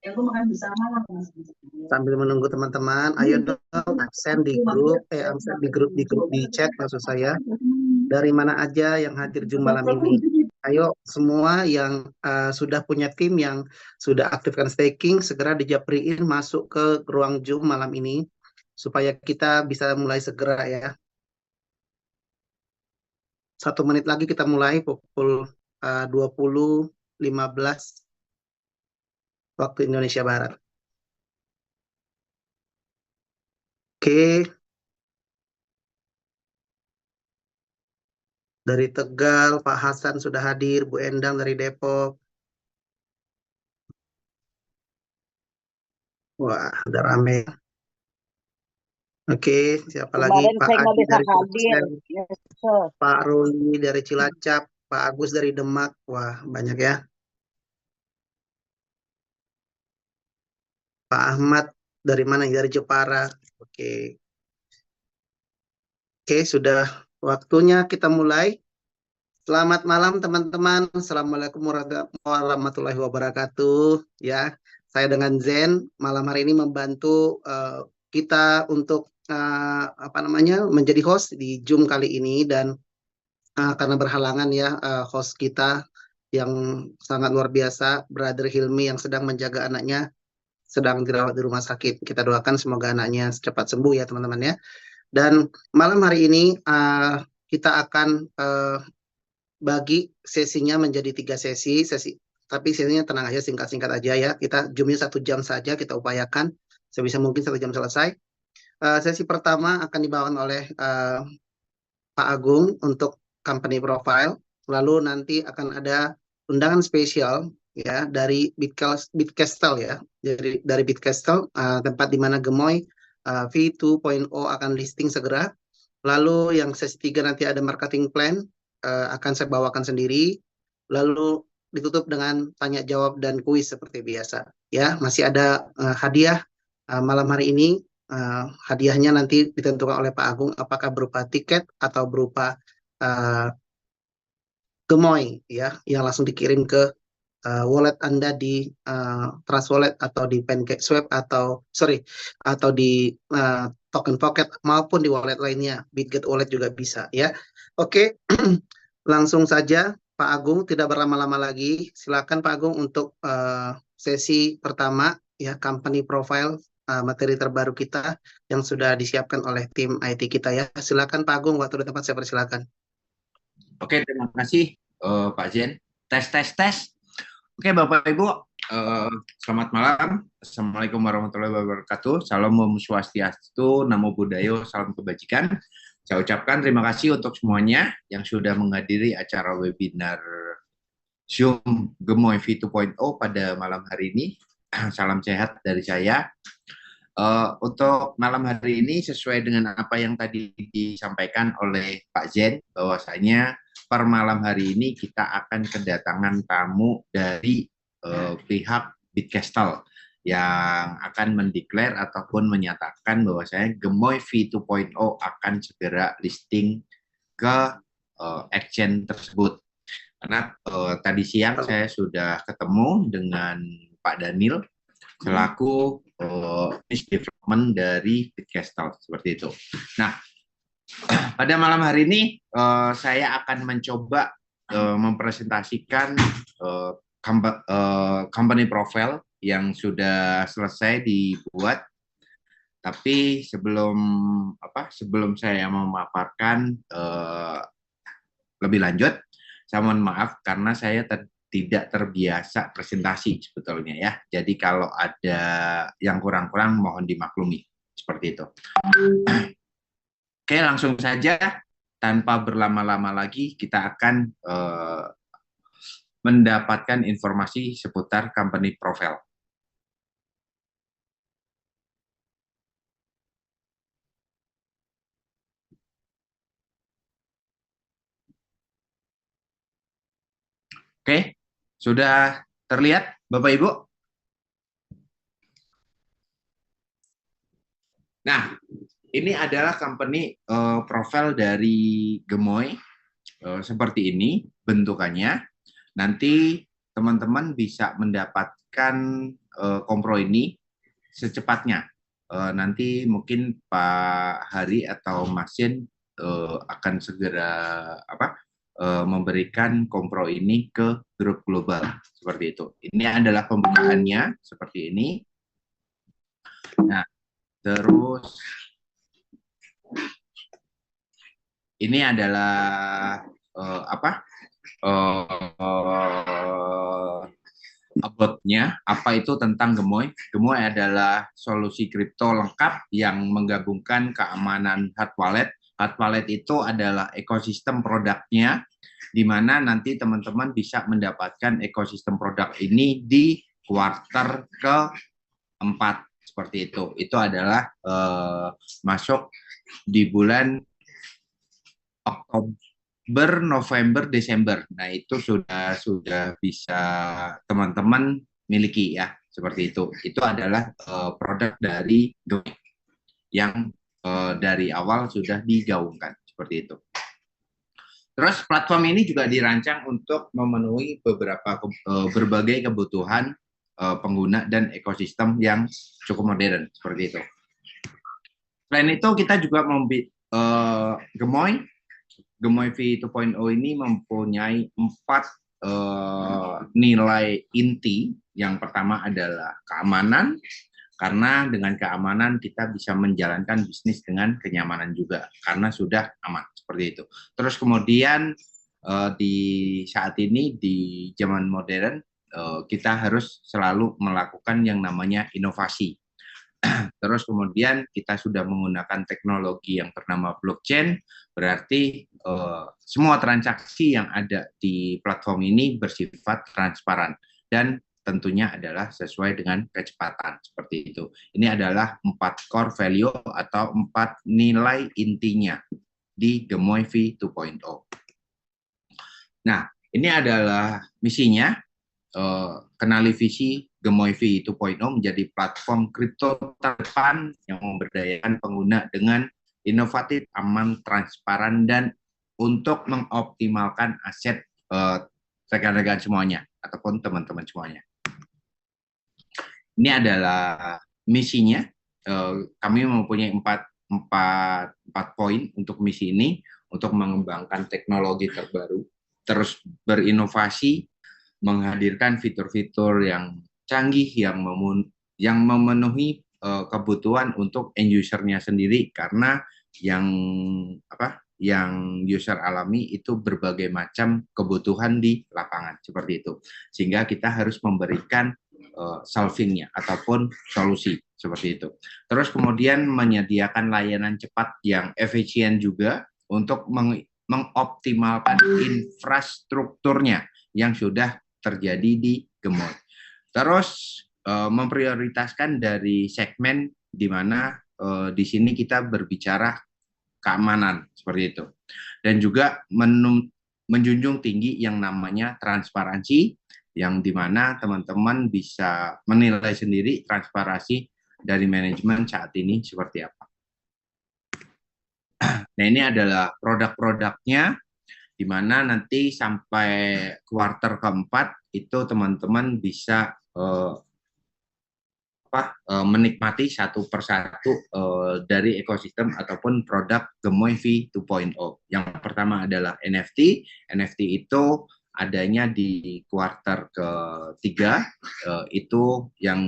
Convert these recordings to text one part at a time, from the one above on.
Yang makan bersama lah Mas. Sambil menunggu teman-teman, ayo dong absen di grup, absen di grup di chat maksud saya. Dari mana aja yang hadir Zoom malam ini? Ayo semua yang sudah punya tim yang sudah aktifkan staking, segera dijapriin masuk ke ruang Zoom malam ini supaya kita bisa mulai segera ya. 1 menit lagi kita mulai pukul 20.15 waktu Indonesia Barat. Oke, dari Tegal, Pak Hasan sudah hadir, Bu Endang dari Depok. Wah, udah rame. Oke, siapa lagi? Kemarin Pak saya nggak Adi bisa dari hadir. Sulsel, Yes, sir. Pak Ruli dari Cilacap, Pak Agus dari Demak. Wah, banyak ya. Pak Ahmad dari mana? Dari Jepara. Oke. Oke, sudah waktunya kita mulai. Selamat malam teman-teman. Assalamualaikum warahmatullahi wabarakatuh. Ya, saya dengan Zen malam hari ini membantu kita untuk menjadi host di Zoom kali ini dan karena berhalangan ya host kita yang sangat luar biasa, Brother Hilmi yang sedang menjaga anaknya sedang dirawat di rumah sakit. Kita doakan semoga anaknya cepat sembuh ya teman-teman ya. Dan malam hari ini kita akan bagi sesinya menjadi 3 sesi, tapi sesinya tenang aja, singkat-singkat aja ya. Kita Zoom-nya 1 jam saja, kita upayakan sebisa mungkin 1 jam selesai. Sesi pertama akan dibawakan oleh Pak Agung untuk company profile, lalu nanti akan ada undangan spesial ya dari Bitcastle ya, dari Bitcastle, tempat di mana Gemoy V2.0 akan listing segera. Lalu yang sesi 3 nanti ada marketing plan, akan saya bawakan sendiri. Lalu ditutup dengan tanya jawab dan kuis seperti biasa. Ya, masih ada hadiah malam hari ini. Hadiahnya nanti ditentukan oleh Pak Agung apakah berupa tiket atau berupa Gemoy ya, yang langsung dikirim ke wallet Anda di Trust Wallet atau di Pancake Swap atau di Token Pocket maupun di wallet lainnya, Bitget Wallet juga bisa ya. Oke, langsung saja Pak Agung, tidak berlama-lama lagi. Silakan Pak Agung untuk sesi pertama ya, company profile materi terbaru kita yang sudah disiapkan oleh tim IT kita ya. Silakan Pak Agung, waktu dan tempat saya persilakan. Oke, terima kasih Pak Zen. Tes. Oke, Bapak Ibu, selamat malam. Assalamualaikum warahmatullahi wabarakatuh. Salam Om Swastiastu, Namo Buddhaya, salam kebajikan. Saya ucapkan terima kasih untuk semuanya yang sudah menghadiri acara webinar Zoom Gemoy V2.0 pada malam hari ini. Salam sehat dari saya. Untuk malam hari ini sesuai dengan apa yang tadi disampaikan oleh Pak Zen, bahwasanya per malam hari ini kita akan kedatangan tamu dari pihak Bitcastle yang akan mendeklar ataupun menyatakan bahwasanya Gemoy V2.0 akan segera listing ke exchange tersebut. Karena tadi siang saya sudah ketemu dengan Pak Daniel selaku business development dari Bitcastle, seperti itu. Nah, pada malam hari ini saya akan mencoba mempresentasikan company profile yang sudah selesai dibuat. Tapi sebelum saya memaparkan lebih lanjut, saya mohon maaf karena saya tidak terbiasa presentasi sebetulnya ya. Jadi kalau ada yang kurang-kurang mohon dimaklumi, seperti itu. Oke, langsung saja tanpa berlama-lama lagi kita akan mendapatkan informasi seputar company profile. Oke, sudah terlihat Bapak Ibu? Nah, ini adalah company profile dari Gemoy seperti ini bentukannya. Nanti teman-teman bisa mendapatkan kompro ini secepatnya. Nanti mungkin Pak Hari atau Mas Jen akan segera memberikan kompro ini ke grup global seperti itu. Ini adalah pembukaannya seperti ini. Nah, terus ini adalah about-nya, apa itu tentang Gemoy. Gemoy adalah solusi kripto lengkap yang menggabungkan keamanan hard wallet. Hard wallet itu adalah ekosistem produknya, di mana nanti teman-teman bisa mendapatkan ekosistem produk ini di kuartal keempat seperti itu. Itu adalah masuk di bulan Oktober, November, Desember. Nah, itu sudah bisa teman-teman miliki ya, seperti itu. Itu adalah produk dari Gemoy yang dari awal sudah digaungkan seperti itu. Terus platform ini juga dirancang untuk memenuhi berbagai kebutuhan pengguna dan ekosistem yang cukup modern seperti itu. Selain itu kita juga Gemoy V2.0 ini mempunyai 4 nilai inti. Yang pertama adalah keamanan, karena dengan keamanan kita bisa menjalankan bisnis dengan kenyamanan juga, karena sudah aman, seperti itu. Terus kemudian di saat ini, di zaman modern, kita harus selalu melakukan yang namanya inovasi. Terus kemudian kita sudah menggunakan teknologi yang bernama blockchain, berarti semua transaksi yang ada di platform ini bersifat transparan dan tentunya adalah sesuai dengan kecepatan seperti itu. Ini adalah 4 core value atau 4 nilai intinya di Gemoy V2.0. Nah, ini adalah misinya. Kenali visi Gemoy V2.0 menjadi platform kripto terdepan yang memberdayakan pengguna dengan inovatif, aman, transparan, dan untuk mengoptimalkan aset rekan-rekan semuanya ataupun teman-teman semuanya. Ini adalah misinya. Kami mempunyai 4 poin untuk misi ini, untuk mengembangkan teknologi terbaru, terus berinovasi, menghadirkan fitur-fitur yang canggih yang memenuhi kebutuhan untuk end user-nya sendiri, karena yang user alami itu berbagai macam kebutuhan di lapangan seperti itu, sehingga kita harus memberikan solving-nya ataupun solusi seperti itu. Terus kemudian menyediakan layanan cepat yang efisien juga untuk mengoptimalkan infrastrukturnya yang sudah terjadi di Gemoy. Terus memprioritaskan dari segmen di mana di sini kita berbicara keamanan seperti itu, dan juga menjunjung tinggi yang namanya transparansi, yang di mana teman-teman bisa menilai sendiri transparansi dari manajemen saat ini seperti apa. Nah, ini adalah produk-produknya, di mana nanti sampai kuartal keempat itu teman-teman bisa menikmati satu persatu dari ekosistem ataupun produk Gemoy V2.0. Yang pertama adalah NFT. NFT itu adanya di kuartal ketiga, itu yang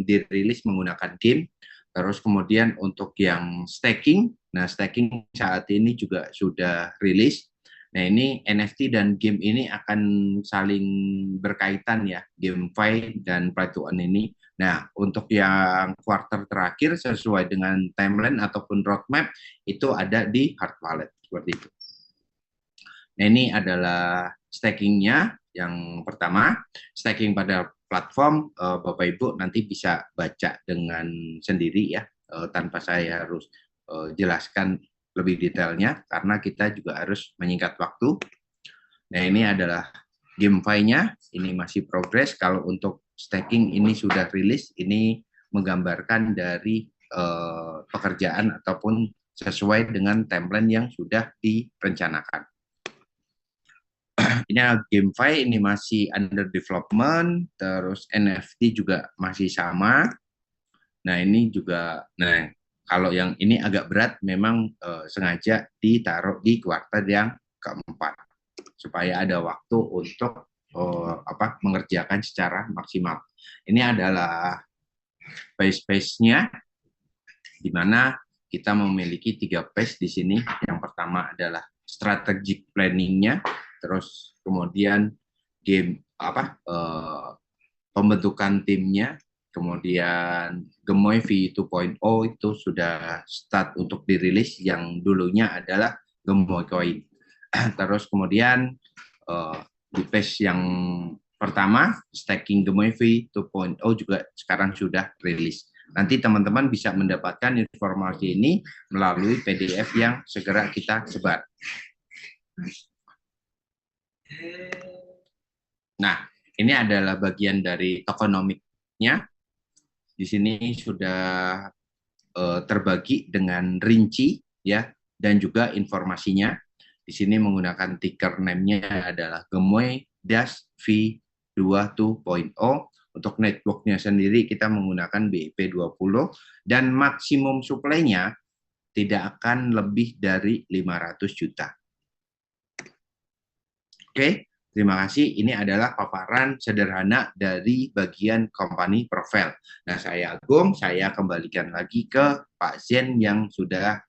dirilis menggunakan game. Terus kemudian untuk yang staking, nah staking saat ini juga sudah rilis. Nah, ini NFT dan game ini akan saling berkaitan ya, GameFi dan Play to Earn ini. Nah, untuk yang kuartal terakhir sesuai dengan timeline ataupun roadmap itu ada di hard wallet seperti itu. Nah, ini adalah stakingnya yang pertama. Staking pada platform, Bapak Ibu nanti bisa baca dengan sendiri ya, tanpa saya harus jelaskan lebih detailnya, karena kita juga harus menyingkat waktu. Nah, ini adalah GameFi-nya, ini masih progres. Kalau untuk staking ini sudah rilis, ini menggambarkan dari pekerjaan ataupun sesuai dengan timeline yang sudah direncanakan. Ini GameFi ini masih under development, terus NFT juga masih sama. Nah, ini juga, nah kalau yang ini agak berat, memang sengaja ditaruh di kuartal yang keempat supaya ada waktu untuk mengerjakan secara maksimal. Ini adalah phase-phase-nya, di mana kita memiliki 3 phase di sini. Yang pertama adalah strategic planning-nya, terus kemudian pembentukan timnya, kemudian Gemoy V2.0 itu sudah start untuk dirilis, yang dulunya adalah Gemoy Coin. Terus kemudian di phase yang pertama, staking Gemoy V2.0 juga sekarang sudah rilis. Nanti teman-teman bisa mendapatkan informasi ini melalui PDF yang segera kita sebar. Nah, ini adalah bagian dari tokenomiknya. Di sini sudah terbagi dengan rinci, ya, dan juga informasinya. Di sini menggunakan ticker name-nya adalah Gemoy-V2.0. Untuk network-nya sendiri kita menggunakan BIP20, dan maksimum supply-nya tidak akan lebih dari 500 juta. Oke, terima kasih. Ini adalah paparan sederhana dari bagian company profile. Nah, saya Agung, saya kembalikan lagi ke Pak Zen yang sudah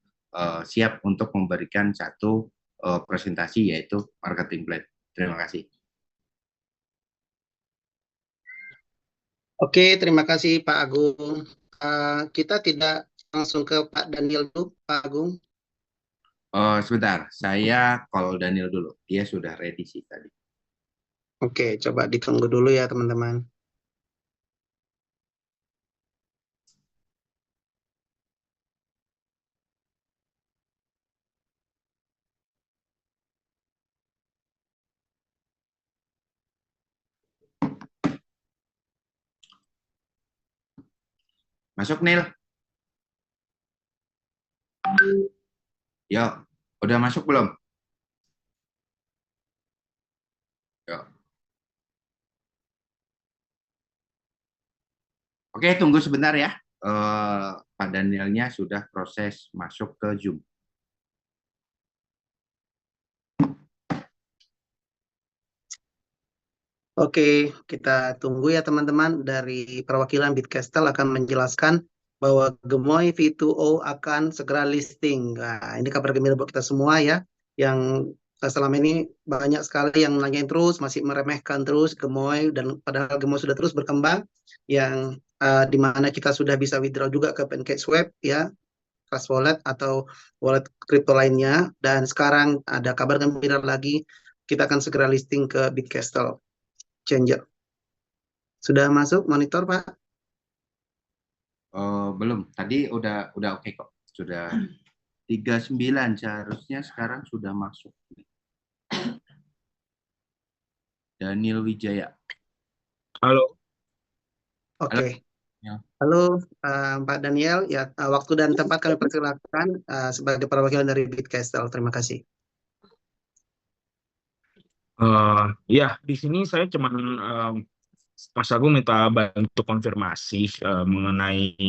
siap untuk memberikan satu presentasi, yaitu marketing plan. Terima kasih. Oke, terima kasih Pak Agung. Kita tidak langsung ke Pak Daniel dulu, Pak Agung. Sebentar, saya call Daniel dulu. Dia sudah ready sih tadi. Oke, coba ditunggu dulu ya teman-teman. Masuk, Nil. Yuk, udah masuk belum? Yuk. Oke, tunggu sebentar ya. Pak Danielnya sudah proses masuk ke Zoom. Oke, kita tunggu ya teman-teman. Dari perwakilan Bitcastle akan menjelaskan bahwa Gemoy V2O akan segera listing. Nah, ini kabar gembira buat kita semua ya, yang selama ini banyak sekali yang nanyain terus, masih meremehkan terus Gemoy, dan padahal Gemoy sudah terus berkembang, yang di mana kita sudah bisa withdraw juga ke PancakeSwap ya, Trust Wallet atau wallet kripto lainnya. Dan sekarang ada kabar gembira lagi, kita akan segera listing ke Bitcastle Changer. Sudah masuk monitor, Pak? Belum. Tadi udah oke kok. Sudah 39 seharusnya, sekarang sudah masuk. Daniel Wijaya. Halo. Oke. Halo, Pak Daniel. Ya, waktu dan tempat kami persilakan sebagai perwakilan dari Bitcastle. Terima kasih. Ya, di sini saya cuman Mas Agung minta bantu konfirmasi mengenai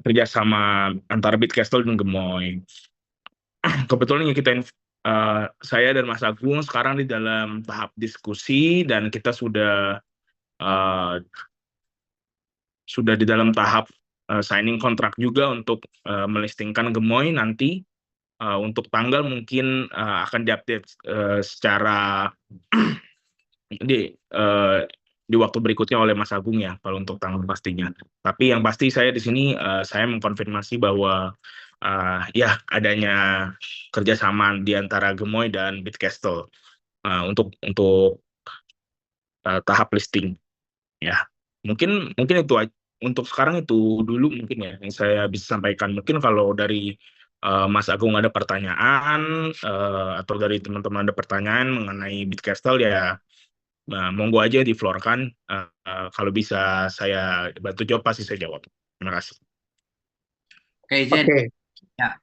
kerjasama antara Bitcastle dan Gemoy. Kebetulan saya dan Mas Agung sekarang di dalam tahap diskusi, dan kita sudah di dalam tahap signing kontrak juga untuk melistingkan Gemoy nanti. Untuk tanggal mungkin akan diupdate secara di waktu berikutnya oleh Mas Agung ya, kalau untuk tanggal pastinya. Tapi yang pasti saya di sini saya mengkonfirmasi bahwa ya adanya kerjasama di antara Gemoy dan Bitcastle untuk tahap listing ya. Mungkin itu untuk sekarang itu dulu mungkin ya yang saya bisa sampaikan. Mungkin kalau dari Mas Agung ada pertanyaan atau dari teman-teman ada pertanyaan mengenai Bitcastle ya, monggo aja di floor kan. Kalau bisa saya bantu jawab, pasti saya jawab. Terima kasih. Oke, Jen. Oke.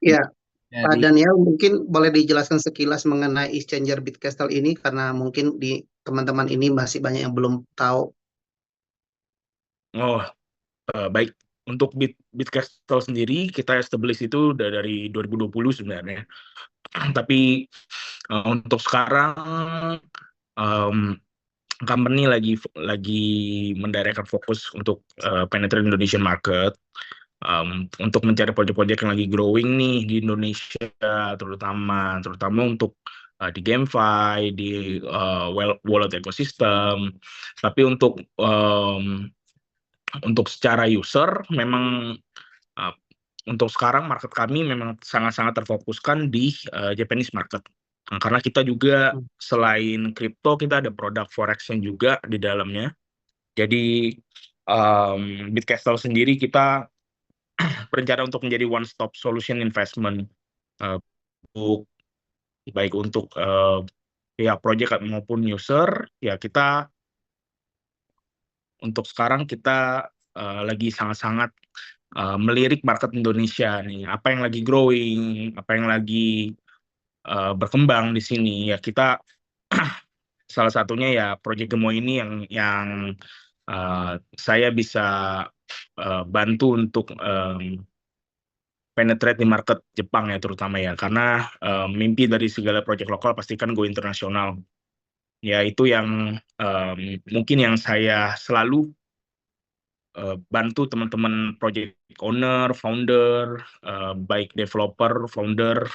Ya. Pak Jadi Daniel, mungkin boleh dijelaskan sekilas mengenai exchanger Bitcastle ini karena mungkin di teman-teman ini masih banyak yang belum tahu. Oh, baik. Untuk Bitcastle sendiri kita establish itu udah dari 2020 sebenarnya. Tapi untuk sekarang em, company lagi mendirectkan fokus untuk penetrate Indonesian market, untuk mencari proyek-proyek yang lagi growing nih di Indonesia, terutama untuk di GameFi, di wallet ecosystem. Tapi untuk secara user memang uh, untuk sekarang market kami memang sangat-sangat terfokuskan di Japanese market. Karena kita juga selain kripto kita ada produk forex yang juga di dalamnya. Jadi Bitcastle sendiri kita berencana untuk menjadi one stop solution investment, uh, untuk baik untuk pihak project maupun user. Ya kita untuk sekarang kita lagi sangat-sangat melirik market Indonesia nih, apa yang lagi growing, apa yang lagi berkembang di sini. Ya kita salah satunya ya Project Gemo ini yang saya bisa bantu untuk penetrate di market Jepang ya terutama ya, karena mimpi dari segala project lokal pastikan go internasional. Ya itu yang mungkin yang saya selalu bantu teman-teman project owner, founder, baik developer, founder,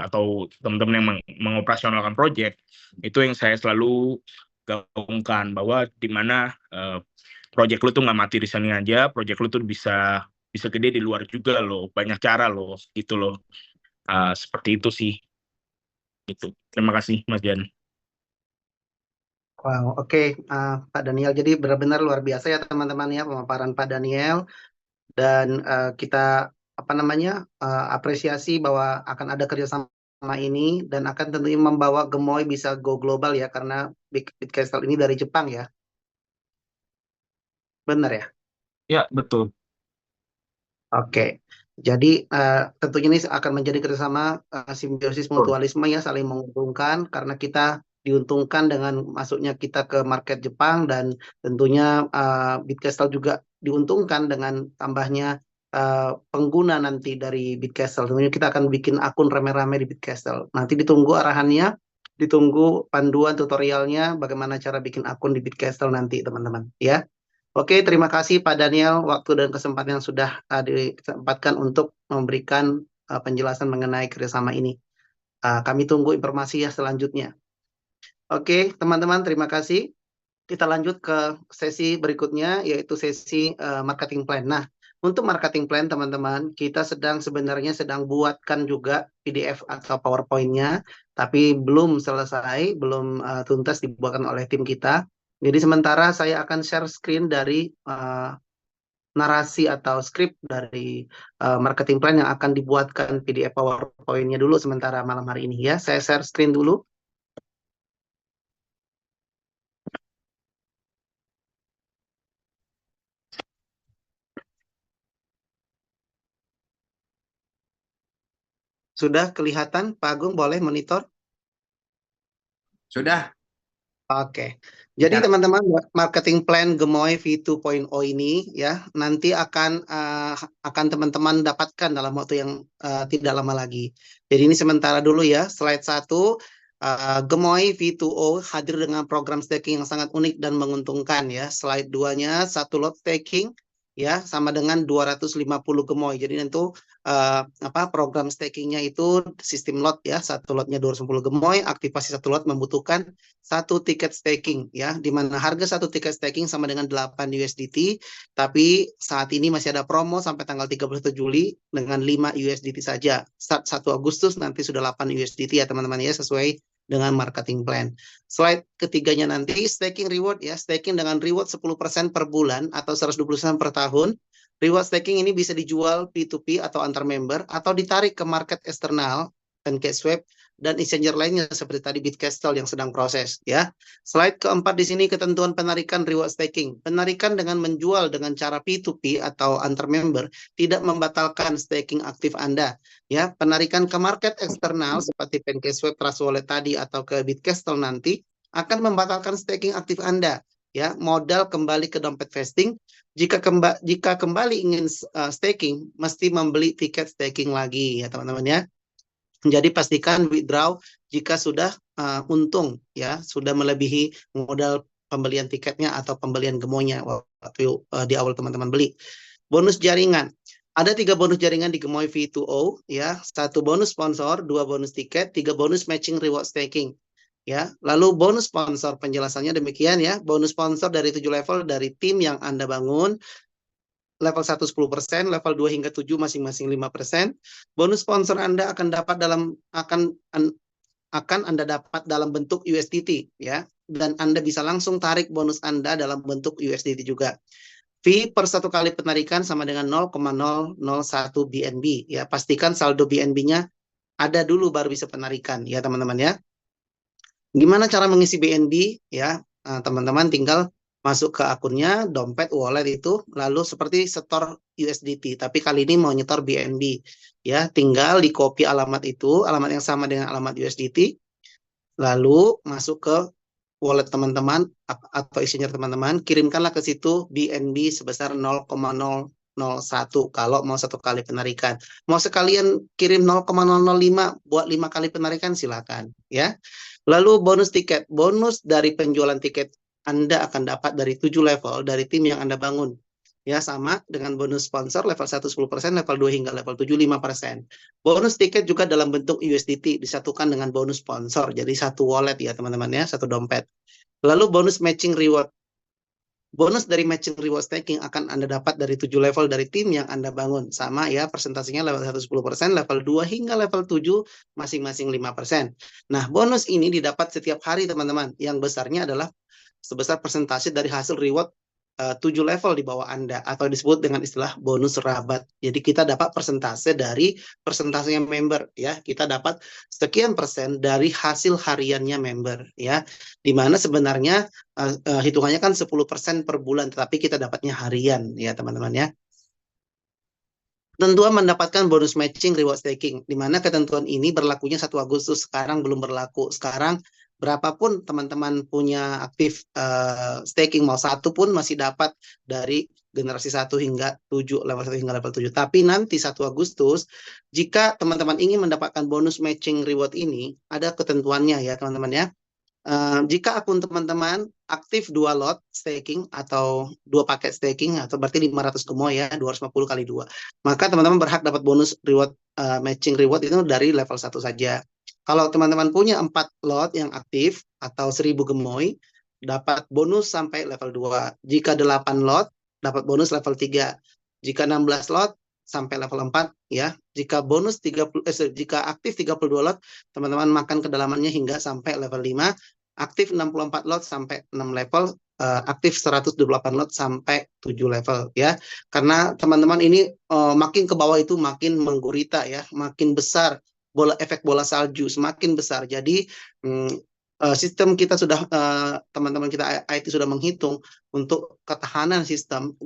atau teman-teman yang mengoperasionalkan project, itu yang saya selalu gaungkan bahwa di mana project lu tuh nggak mati di sini aja, project lu tuh bisa gede di luar juga loh, banyak cara loh, gitu loh. Seperti itu sih, gitu. Terima kasih, Mas Jan. Wow, oke, Pak Daniel. Jadi benar-benar luar biasa ya teman-teman ya pemaparan Pak Daniel. Dan kita apa namanya apresiasi bahwa akan ada kerjasama ini dan akan tentunya membawa Gemoy bisa go global ya karena Bitcastle ini dari Jepang ya, benar ya? Ya, betul. Oke, jadi tentunya ini akan menjadi kerjasama simbiosis Betul. mutualisme ya, saling menguntungkan karena kita diuntungkan dengan masuknya kita ke market Jepang dan tentunya Bitcastle juga diuntungkan dengan tambahnya pengguna nanti dari Bitcastle. Tentunya kita akan bikin akun rame-rame di Bitcastle. Nanti ditunggu arahannya, ditunggu panduan tutorialnya bagaimana cara bikin akun di Bitcastle nanti teman-teman ya. Oke, terima kasih Pak Daniel waktu dan kesempatan yang sudah disempatkan untuk memberikan penjelasan mengenai kerjasama ini. Kami tunggu informasi ya selanjutnya. Oke, teman-teman, terima kasih. Kita lanjut ke sesi berikutnya, yaitu sesi marketing plan. Nah, untuk marketing plan, teman-teman, kita sebenarnya sedang buatkan juga PDF atau PowerPoint-nya, tapi belum selesai, belum tuntas dibuatkan oleh tim kita. Jadi sementara saya akan share screen dari narasi atau skrip dari marketing plan yang akan dibuatkan PDF PowerPoint-nya dulu sementara malam hari ini ya. Saya share screen dulu. Sudah kelihatan, Pak Agung boleh monitor? sudah. Oke, jadi Ya. teman-teman marketing plan Gemoy V2.0 ini ya nanti akan teman-teman dapatkan dalam waktu yang tidak lama lagi. Jadi ini sementara dulu ya, slide 1 Gemoy V2.0 hadir dengan program staking yang sangat unik dan menguntungkan ya. Slide 2-nya satu lot staking ya sama dengan 250 Gemoy. Jadi itu program stakingnya itu sistem lot ya, satu lotnya 210 Gemoy, aktivasi satu lot membutuhkan satu tiket staking ya, di mana harga satu tiket staking sama dengan 8 USDT, tapi saat ini masih ada promo sampai tanggal 31 Juli dengan 5 USDT saja. Start 1 Agustus nanti sudah 8 USDT ya teman-teman ya, sesuai dengan marketing plan. Slide ketiganya nanti staking reward ya, staking dengan reward 10% per bulan atau 120% per tahun. Reward staking ini bisa dijual P2P atau antar member atau ditarik ke market eksternal, PancakeSwap, dan exchanger lainnya seperti tadi Bitcastle yang sedang proses ya. Slide keempat di sini ketentuan penarikan reward staking. Penarikan dengan menjual dengan cara P2P atau antar member tidak membatalkan staking aktif Anda ya. Penarikan ke market eksternal seperti PancakeSwap, Trust Wallet tadi atau ke Bitcastle nanti akan membatalkan staking aktif Anda ya. Modal kembali ke dompet vesting. Jika kembali ingin staking, mesti membeli tiket staking lagi ya teman-teman ya. Jadi pastikan withdraw jika sudah untung ya, sudah melebihi modal pembelian tiketnya atau pembelian gemoynya waktu di awal teman-teman beli. Bonus jaringan. Ada 3 bonus jaringan di Gemoy V2O ya, 1 bonus sponsor, 2 bonus tiket, 3 bonus matching reward staking. Ya, lalu bonus sponsor penjelasannya demikian ya. Bonus sponsor dari 7 level dari tim yang Anda bangun. Level 1 10%, level 2 hingga 7 masing-masing 5%. Bonus sponsor Anda akan Anda dapat dalam bentuk USDT ya, dan Anda bisa langsung tarik bonus Anda dalam bentuk USDT juga. Fee per 1 kali penarikan sama dengan 0,001 BNB ya. Pastikan saldo BNB-nya ada dulu baru bisa penarikan ya teman-teman ya. Gimana cara mengisi BNB ya? Teman-teman tinggal masuk ke akunnya, dompet, wallet itu, lalu seperti setor USDT, tapi kali ini mau nyetor BNB, ya, tinggal di copy alamat itu, alamat yang sama dengan alamat USDT, lalu masuk ke wallet teman-teman atau exchanger teman-teman, kirimkanlah ke situ BNB sebesar 0,001 kalau mau 1 kali penarikan. Mau sekalian kirim 0,005 buat 5 kali penarikan silakan, ya. Lalu bonus tiket, bonus dari penjualan tiket Anda akan dapat dari 7 level dari tim yang Anda bangun. Ya, sama dengan bonus sponsor level 1 10%, level 2 hingga level 7 5%. Bonus tiket juga dalam bentuk USDT disatukan dengan bonus sponsor. Jadi satu wallet ya teman-teman ya, satu dompet. Lalu bonus matching reward. Bonus dari matching reward staking akan Anda dapat dari 7 level dari tim yang Anda bangun. Sama ya, persentasenya level 1 10%, level 2 hingga level 7 masing-masing 5%. Nah, bonus ini didapat setiap hari teman-teman. Yang besarnya adalah sebesar persentase dari hasil reward 7 level di bawah Anda atau disebut dengan istilah bonus rabat. Jadi kita dapat persentase dari persentasenya member ya. Kita dapat sekian persen dari hasil hariannya member ya. Dimana sebenarnya hitungannya kan 10% per bulan, tetapi kita dapatnya harian ya teman-teman ya. Ketentuan mendapatkan bonus matching reward staking, di mana ketentuan ini berlakunya 1 Agustus, sekarang belum berlaku. Sekarang berapapun teman-teman punya aktif staking, mau 1 pun masih dapat dari generasi 1 hingga 7, level 1 hingga level 7. Tapi nanti 1 Agustus, jika teman-teman ingin mendapatkan bonus matching reward ini, ada ketentuannya ya teman-teman ya. Jika akun teman-teman aktif 2 lot staking atau 2 paket staking atau berarti 500 gemoy ya, 250 kali 2, maka teman-teman berhak dapat bonus reward matching reward itu dari level 1 saja. Kalau teman-teman punya 4 lot yang aktif atau 1000 gemoy, dapat bonus sampai level 2. Jika 8 lot, dapat bonus level 3. Jika 16 lot, sampai level 4 ya. Jika bonus jika aktif 32 lot, teman-teman makan kedalamannya hingga sampai level 5. Aktif 64 lot sampai 6 level, aktif 128 lot sampai 7 level ya. Karena teman-teman ini makin ke bawah itu makin menggurita ya, makin besar efek bola salju semakin besar. Jadi sistem kita sudah teman-teman kita IT sudah menghitung untuk ketahanan sistem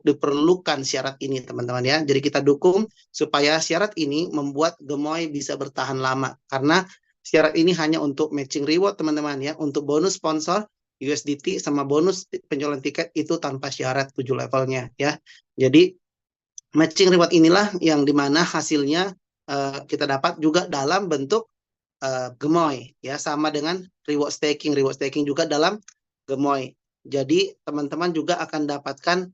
diperlukan syarat ini teman-teman ya. Jadi kita dukung supaya syarat ini membuat gemoy bisa bertahan lama, karena syarat ini hanya untuk matching reward teman-teman ya. Untuk bonus sponsor USDT sama bonus penjualan tiket itu tanpa syarat 7 levelnya ya. Jadi matching reward inilah yang dimana hasilnya kita dapat juga dalam bentuk gemoy ya, sama dengan reward staking juga dalam gemoy. Jadi teman-teman juga akan dapatkan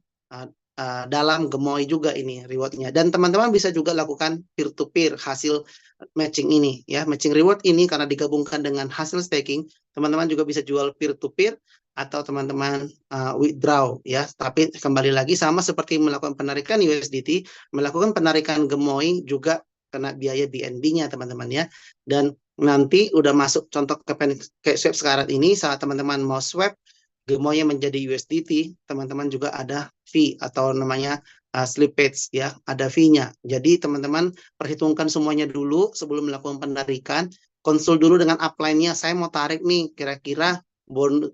dalam gemoy juga ini rewardnya, dan teman-teman bisa juga lakukan peer to peer hasil matching ini ya. Matching reward ini karena digabungkan dengan hasil staking, teman-teman juga bisa jual peer to peer atau teman-teman withdraw ya. Tapi kembali lagi sama seperti melakukan penarikan USDT, melakukan penarikan gemoy juga kena biaya BNB-nya teman-teman ya. Dan nanti udah masuk contoh ke swap sekarang ini, saat teman-teman mau swap gemoynya menjadi USDT, teman-teman juga ada fee atau namanya slippage ya, ada fee-nya. Jadi teman-teman perhitungkan semuanya dulu sebelum melakukan penarikan. konsul dulu dengan upline-nya. Saya mau tarik nih, kira-kira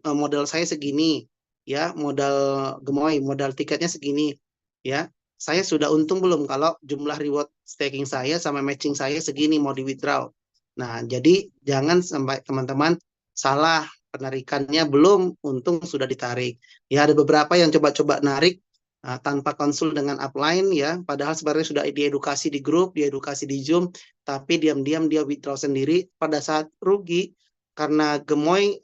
modal saya segini, ya, modal gemoy, modal tiketnya segini, ya. Saya sudah untung belum kalau jumlah reward staking saya sama matching saya segini mau di withdraw. Nah, jadi jangan sampai teman-teman salah penarikannya belum untung sudah ditarik. Ya, ada beberapa yang coba-coba narik tanpa konsul dengan upline ya, padahal sebenarnya sudah diedukasi di grup, diedukasi di Zoom, tapi diam-diam dia withdraw sendiri pada saat rugi karena gemoy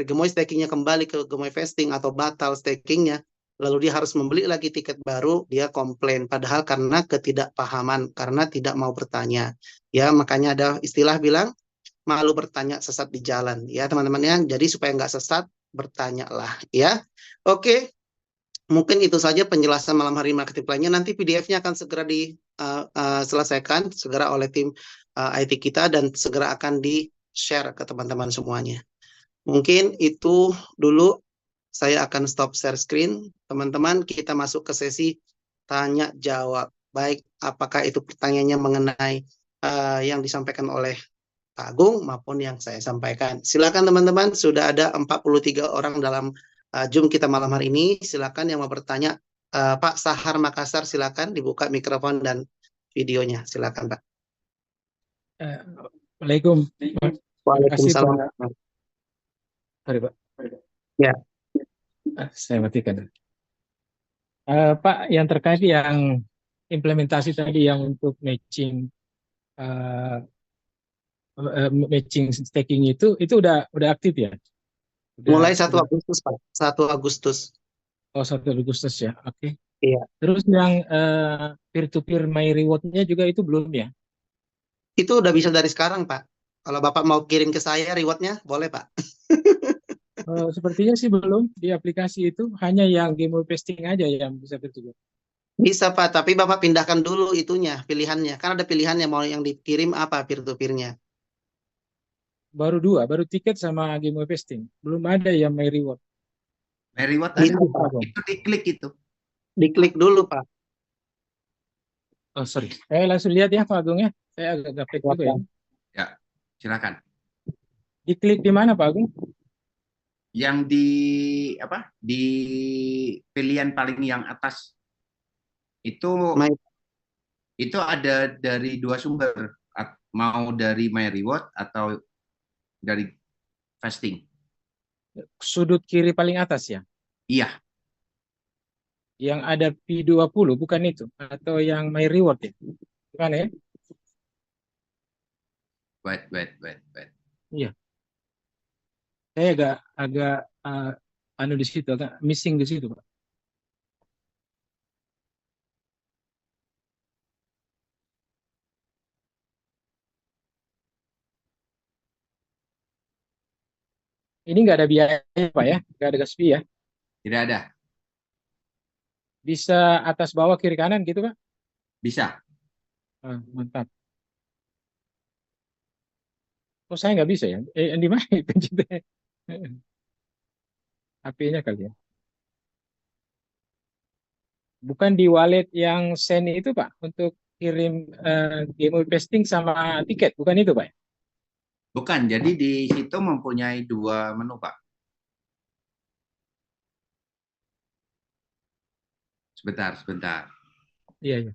gemoy stakingnya kembali ke gemoy vesting atau batal stakingnya, lalu dia harus membeli lagi tiket baru, dia komplain padahal karena ketidakpahaman, karena tidak mau bertanya. Ya, makanya ada istilah bilang malu bertanya sesat di jalan ya teman-teman ya. Jadi supaya nggak sesat bertanyalah ya. Oke, mungkin itu saja penjelasan malam hari marketing plan-nya. Nanti PDF-nya akan segera diselesaikan segera oleh tim IT kita dan segera akan di-share ke teman-teman semuanya. Mungkin itu dulu, saya akan stop share screen. Teman-teman, kita masuk ke sesi tanya jawab. Baik, apakah itu pertanyaannya mengenai yang disampaikan oleh Pak Agung maupun yang saya sampaikan. Silakan teman-teman, sudah ada 43 orang dalam Zoom kita malam hari ini. Silakan yang mau bertanya. Pak Sahar Makassar, silakan dibuka mikrofon dan videonya. Silakan Pak. Waalaikumsalam. Waalaikumsalam. Sorry Pak. Ya. Saya matikan. Pak, yang terkait yang implementasi tadi yang untuk matching staking itu udah aktif ya? Mulai 1 Agustus Pak. 1 Agustus. Oh, 1 Agustus ya. Oke. Iya. Terus yang peer-to-peer My Reward-nya juga itu belum ya? Itu udah bisa dari sekarang Pak. Kalau Bapak mau kirim ke saya reward-nya, boleh Pak. Sepertinya sih belum di aplikasi itu, hanya yang game pasting aja yang bisa peer-to-peer. Bisa Pak, tapi Bapak pindahkan dulu itunya, pilihannya. Kan ada pilihannya mau yang dikirim apa peer-to-peer-nya. Baru 2, baru tiket sama game pasting. Belum ada yang My Reward. My Reward Bisa, ada. Pak. Itu diklik itu. Diklik dulu Pak. Oh, sorry. Saya langsung lihat ya Pak Agung ya. Saya agak gaptek juga ya. Ya, silakan. Diklik di mana Pak Agung? Yang di di pilihan paling yang atas itu itu ada dari 2 sumber, mau dari My Reward atau dari fasting. Sudut kiri paling atas ya? Iya. Yang ada P20 bukan itu? Atau yang My Reward ya? Bukan ya? Wait. Iya. Saya agak di situ, agak missing di situ Pak. Ini nggak ada biaya Pak ya? Nggak ada gas fee ya? Tidak ada. Bisa atas bawah kiri kanan gitu Pak? Bisa. Mantap. Oh saya nggak bisa ya? Di mana itu? HP-nya kali ya? Bukan di wallet yang send itu Pak? Untuk kirim game pasting sama tiket, bukan itu Pak? Bukan, jadi di situ mempunyai 2 menu, Pak. Sebentar. Iya.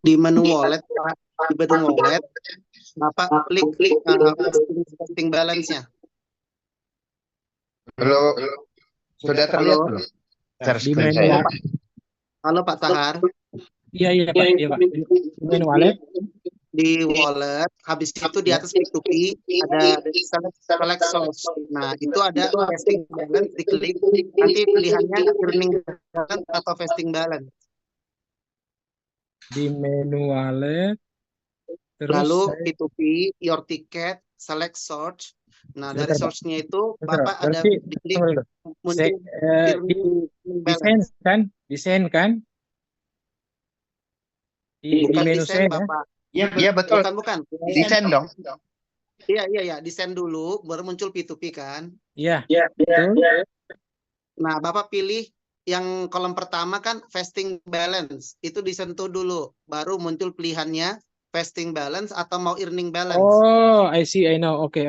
Di menu wallet, di menu wallet, Bapak klik fasting balance-nya. Halo, sudah terlihat belum? Di menu saya. Halo Pak Sahar. Iya Pak. Di menu wallet. di wallet, habis itu di atas P2P ada select source. Nah, itu ada vesting balance, diklik, nanti pilihannya earning balance atau vesting balance. Di menu wallet, terus Lalu saya P2P, your ticket, select source. Nah, dari sebentar, Pak. source-nya itu Sebentar, Bapak ada berarti diklik tunggu dulu. muncul Di earning desain balance. kan? Desain kan? Di Bukan menu desain sen ya? Bapak. Iya betul. Bukan. Desain dong. Iya. Desain dulu, baru muncul P2P kan. Iya, betul. Nah, Bapak pilih yang kolom pertama kan vesting balance. Itu disentuh dulu, baru muncul pilihannya vesting balance atau mau earning balance. Oh, I see, I know. Oke.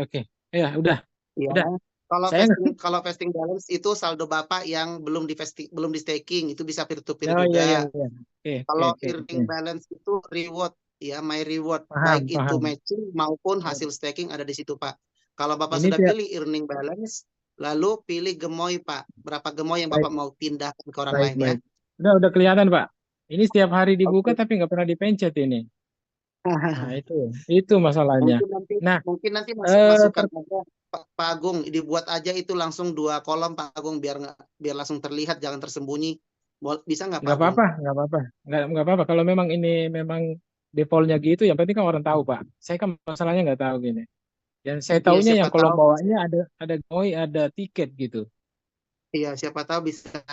Ya, udah. Iya. Udah. Kalau Saya kalau vesting balance itu saldo Bapak yang belum di staking, itu bisa peer to peer oh, juga. iya. Kalau Oke. earning balance itu reward, ya my reward, Paham. baik itu matching maupun hasil staking ada di situ, Pak. Kalau Bapak Ini sudah pilih earning balance, lalu pilih gemoy, Pak. Berapa gemoy yang Bapak mau pindahkan ke orang lain ya? Udah kelihatan, Pak. Ini setiap hari dibuka tapi nggak pernah dipencet ini. Nah, itu masalahnya. Mungkin nanti masukkan aja Pak Agung, dibuat aja itu langsung 2 kolom Pak Agung biar langsung terlihat, jangan tersembunyi. Bisa nggak Pak Agung? Nggak apa-apa. Kalau memang ini memang defaultnya gitu, yang penting kan orang tahu, Pak. Saya kan masalahnya nggak tahu gini. Yang saya tahunya yang kolom bawahnya ada GOI, ada tiket gitu. Iya, siapa tahu bisa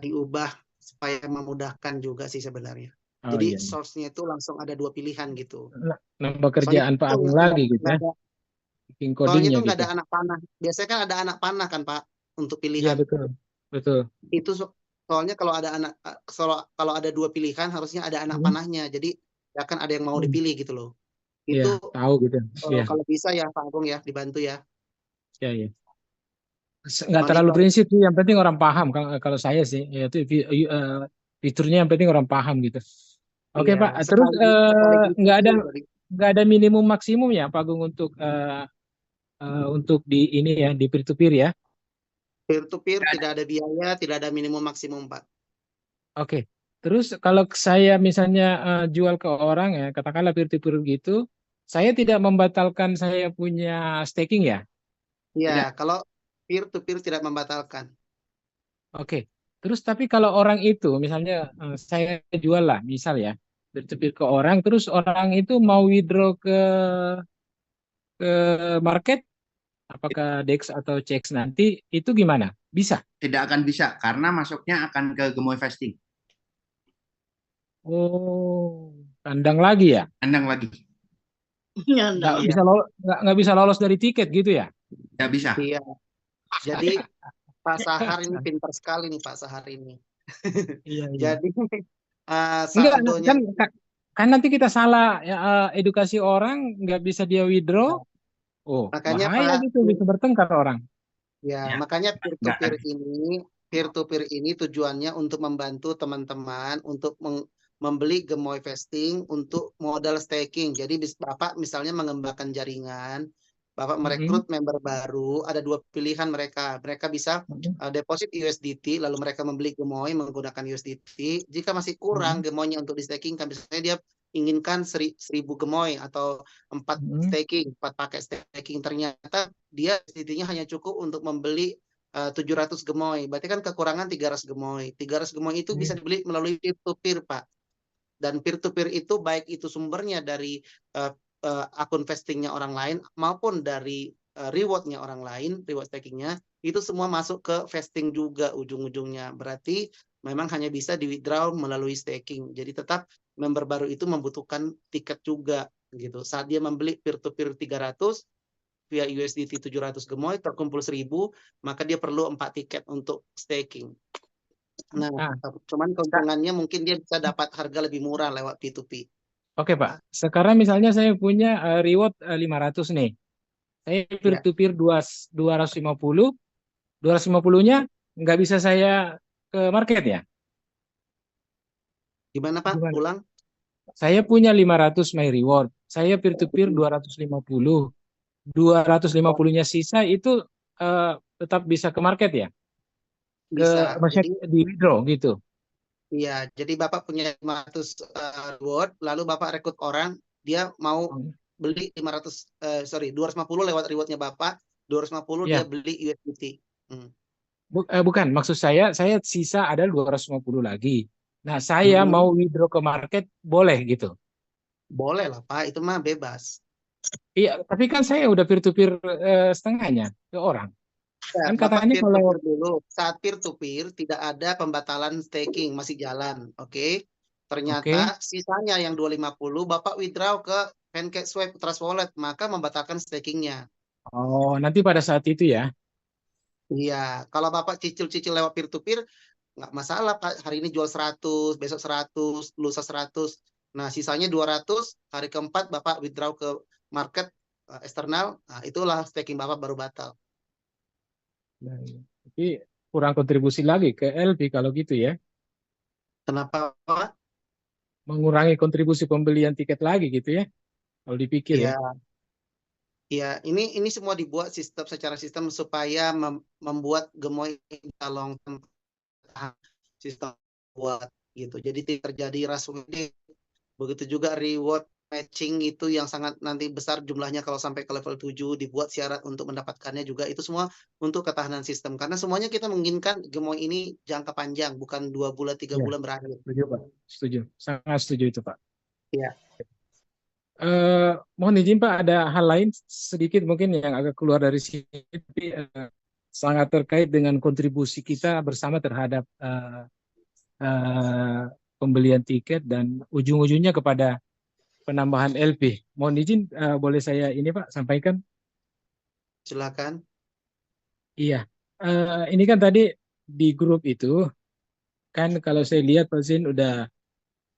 diubah supaya memudahkan juga sih sebenarnya. Jadi source-nya itu langsung ada 2 pilihan gitu. Nambah kerjaan Pak Agung lagi gitu ya. Bikin Soalnya codingnya itu nggak gitu. ada anak panah. Biasanya kan ada anak panah kan Pak untuk pilihan. Iya betul. Itu soalnya kalau ada 2 pilihan harusnya ada anak panahnya. Jadi akan ada yang mau dipilih gitu loh. Itu tahu gitu. Kalau bisa ya Pak Agung ya dibantu ya. Iya. Nggak terlalu prinsip sih, yang penting orang paham kalau saya sih, yaitu fiturnya yang penting orang paham gitu. Oke Pak, terus nggak ada minimum maksimum ya Pak Agung untuk di ini ya, di peer to peer ya? Peer to peer tidak ada biaya, tidak ada minimum maksimum Pak. Oke. Terus kalau saya misalnya jual ke orang ya, katakanlah peer to peer gitu, saya tidak membatalkan saya punya staking ya? Iya, kalau peer to peer tidak membatalkan. Oke. Terus tapi kalau orang itu misalnya saya jual lah, misal ya, peer to peer ke orang, terus orang itu mau withdraw ke market, apakah DEX atau CEX nanti, itu gimana? Bisa? Tidak akan bisa karena masuknya akan ke Gemoy Vesting. Oh, kandang lagi ya? Kandang lagi. Nggak bisa lolos dari tiket gitu ya? Nggak bisa. Iya. Jadi Pak Sahar ini pintar sekali nih Pak Sahar ini. Iya. Jadi saldonya kan nanti kita salah edukasi orang, nggak bisa dia withdraw. Oh, makanya bahaya Pak, gitu, bisa bertengkar orang. Ya, makanya peer to peer ini tujuannya untuk membantu teman-teman untuk membeli Gemoy Vesting untuk modal staking. Jadi Bapak misalnya mengembangkan jaringan, Bapak merekrut member baru, ada 2 pilihan mereka. Mereka bisa deposit USDT, lalu mereka membeli Gemoy menggunakan USDT. Jika masih kurang Gemoynya untuk di staking, kan misalnya dia inginkan 1000 Gemoy atau 4 staking, 4 paket staking, ternyata dia USDT-nya hanya cukup untuk membeli 700 Gemoy. Berarti kan kekurangan 300 Gemoy. 300 Gemoy itu bisa dibeli melalui peer to peer, Pak. Dan peer to peer itu baik itu sumbernya dari akun vestingnya orang lain maupun dari rewardnya orang lain, reward stakingnya, itu semua masuk ke vesting juga ujung-ujungnya. Berarti memang hanya bisa di withdraw melalui staking. Jadi tetap member baru itu membutuhkan tiket juga gitu. Saat dia membeli peer to peer 300 via USDT 700 Gemoy terkumpul 1000, maka dia perlu 4 tiket untuk staking. Nah, cuman keuntungannya mungkin dia bisa dapat harga lebih murah lewat P2P. Oke Pak, sekarang misalnya saya punya reward 500 nih. Saya peer to peer 250, 250-nya nggak bisa saya ke market ya? Gimana Pak? Ulang. Saya punya 500 my reward. Saya peer to peer 250. 250-nya sisa itu tetap bisa ke market ya? Bisa. Di withdraw gitu. Iya, jadi Bapak punya 500 reward, lalu Bapak rekrut orang dia mau Oh, beli 250 lewat rewardnya Bapak, 250 dia ya, beli USDT. bukan. Maksud saya sisa ada 250 lagi. Nah, saya Hmm, mau withdraw ke market, boleh gitu. boleh lah Pak, itu mah bebas. Iya, tapi kan saya udah peer-to-peer setengahnya ke orang. Ya, Kan Bapak katanya peer to kalau peer dulu. Saat peer to peer tidak ada pembatalan staking, masih jalan. Oke. Ternyata oke. sisanya yang 250 Bapak withdraw ke PancakeSwap Trust Wallet, maka membatalkan stakingnya. Oh, nanti pada saat itu ya. Iya, kalau Bapak cicil-cicil lewat peer to peer nggak masalah Pak. Hari ini jual 100, besok 100, lusa 100. Nah, sisanya 200, hari keempat Bapak withdraw ke market eksternal. Nah, itulah staking Bapak baru batal. Nah, tapi kurang kontribusi lagi ke LP kalau gitu ya. Kenapa Pak? Mengurangi kontribusi pembelian tiket lagi gitu ya. Kalau dipikir ya. Iya, ya, ini semua dibuat secara sistem supaya membuat gemoy bisa long term sistem buat gitu. Jadi tidak terjadi rush wedding. Begitu juga reward matching itu yang sangat nanti besar jumlahnya kalau sampai ke level 7 dibuat syarat untuk mendapatkannya juga itu semua untuk ketahanan sistem. Karena semuanya kita menginginkan gemoy ini jangka panjang, bukan 2 bulan, 3 bulan berakhir. Setuju, Pak. Setuju. Sangat setuju itu, Pak. Iya. Mohon izin Pak, ada hal lain sedikit mungkin yang agak keluar dari sini, tapi sangat terkait dengan kontribusi kita bersama terhadap pembelian tiket dan ujung-ujungnya kepada penambahan LP. Mohon izin, boleh saya ini Pak sampaikan? Silakan. Iya, ini kan tadi di grup itu kan kalau saya lihat Pak Zin udah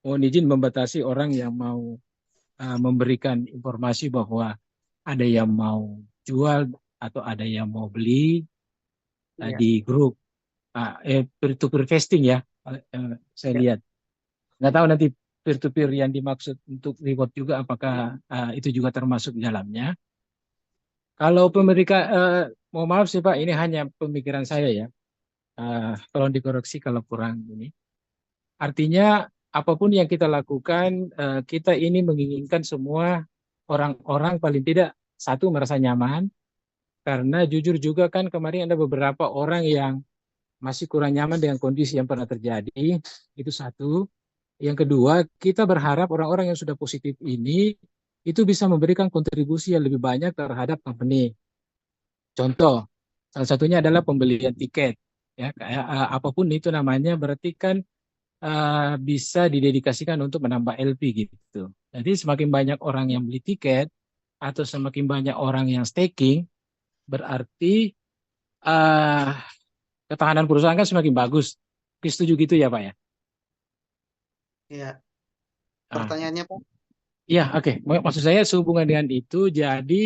mohon izin membatasi orang yang mau memberikan informasi bahwa ada yang mau jual atau ada yang mau beli Iya. di grup peer-to-peer vesting ya, saya Ya. lihat. Nggak tahu nanti peer-to-peer yang dimaksud untuk reward juga apakah itu juga termasuk di dalamnya. Kalau pemberikan, mohon maaf sih Pak, ini hanya pemikiran saya ya. Tolong dikoreksi kalau kurang ini. Artinya apapun yang kita lakukan, kita ini menginginkan semua orang-orang paling tidak satu merasa nyaman, karena jujur juga kan kemarin ada beberapa orang yang masih kurang nyaman dengan kondisi yang pernah terjadi, itu satu. Yang kedua, kita berharap orang-orang yang sudah positif ini itu bisa memberikan kontribusi yang lebih banyak terhadap company. Contoh, salah satunya adalah pembelian tiket. Ya, kayak apapun itu namanya, berarti kan bisa didedikasikan untuk menambah LP gitu. Jadi semakin banyak orang yang beli tiket atau semakin banyak orang yang staking, berarti uh, ketahanan perusahaan kan semakin bagus. Setuju gitu ya Pak ya? Iya. Ah, Pertanyaannya Pak? iya, oke. Maksud saya sehubungan dengan itu, jadi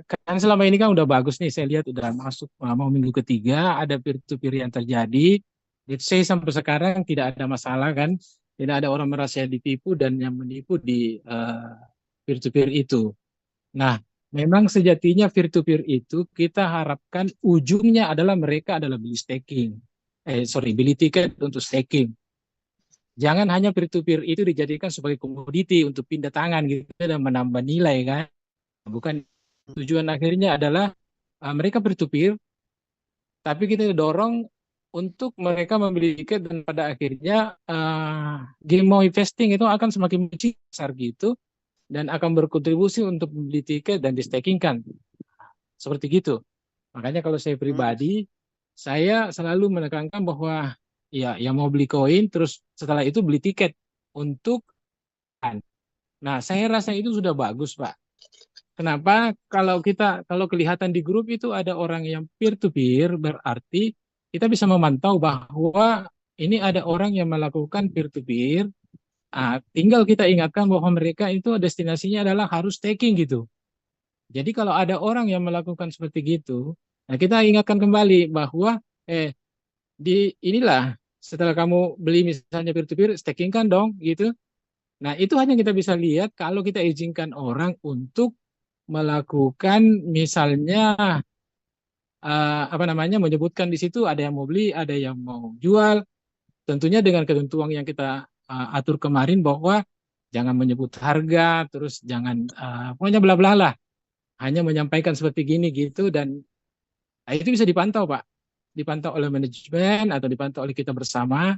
kan selama ini kan udah bagus nih, saya lihat udah masuk mau minggu ketiga, ada peer-to-peer yang terjadi. Let's say sampai sekarang tidak ada masalah kan, tidak ada orang merasa ditipu dan yang menipu di peer-to-peer itu. Nah, memang sejatinya peer-to-peer itu kita harapkan ujungnya adalah mereka adalah beli staking. Beli tiket untuk staking. Jangan hanya peer-to-peer itu dijadikan sebagai komoditi untuk pindah tangan gitu dan menambah nilai kan. Bukan, tujuan akhirnya adalah mereka peer-to-peer, tapi kita dorong untuk mereka membeli tiket dan pada akhirnya game mau investing itu akan semakin besar gitu dan akan berkontribusi untuk membeli tiket dan di stakingkan. Seperti gitu. Makanya kalau saya pribadi, saya selalu menekankan bahwa ya yang mau beli koin terus setelah itu beli tiket untuk. Nah, saya rasa itu sudah bagus, Pak. Kenapa? Kalau kelihatan di grup itu ada orang yang peer to peer, berarti kita bisa memantau bahwa ini ada orang yang melakukan peer to peer. Tinggal kita ingatkan bahwa mereka itu destinasinya adalah harus staking gitu. Jadi kalau ada orang yang melakukan seperti gitu, nah kita ingatkan kembali bahwa inilah setelah kamu beli misalnya peer to peer, staking kan dong gitu. Nah, itu hanya kita bisa lihat kalau kita izinkan orang untuk melakukan misalnya menyebutkan di situ ada yang mau beli, ada yang mau jual, tentunya dengan ketentuan yang kita atur kemarin bahwa jangan menyebut harga, terus jangan pokoknya bla bla lah. Hanya menyampaikan seperti gini gitu, dan itu bisa dipantau Pak. Dipantau oleh manajemen atau dipantau oleh kita bersama.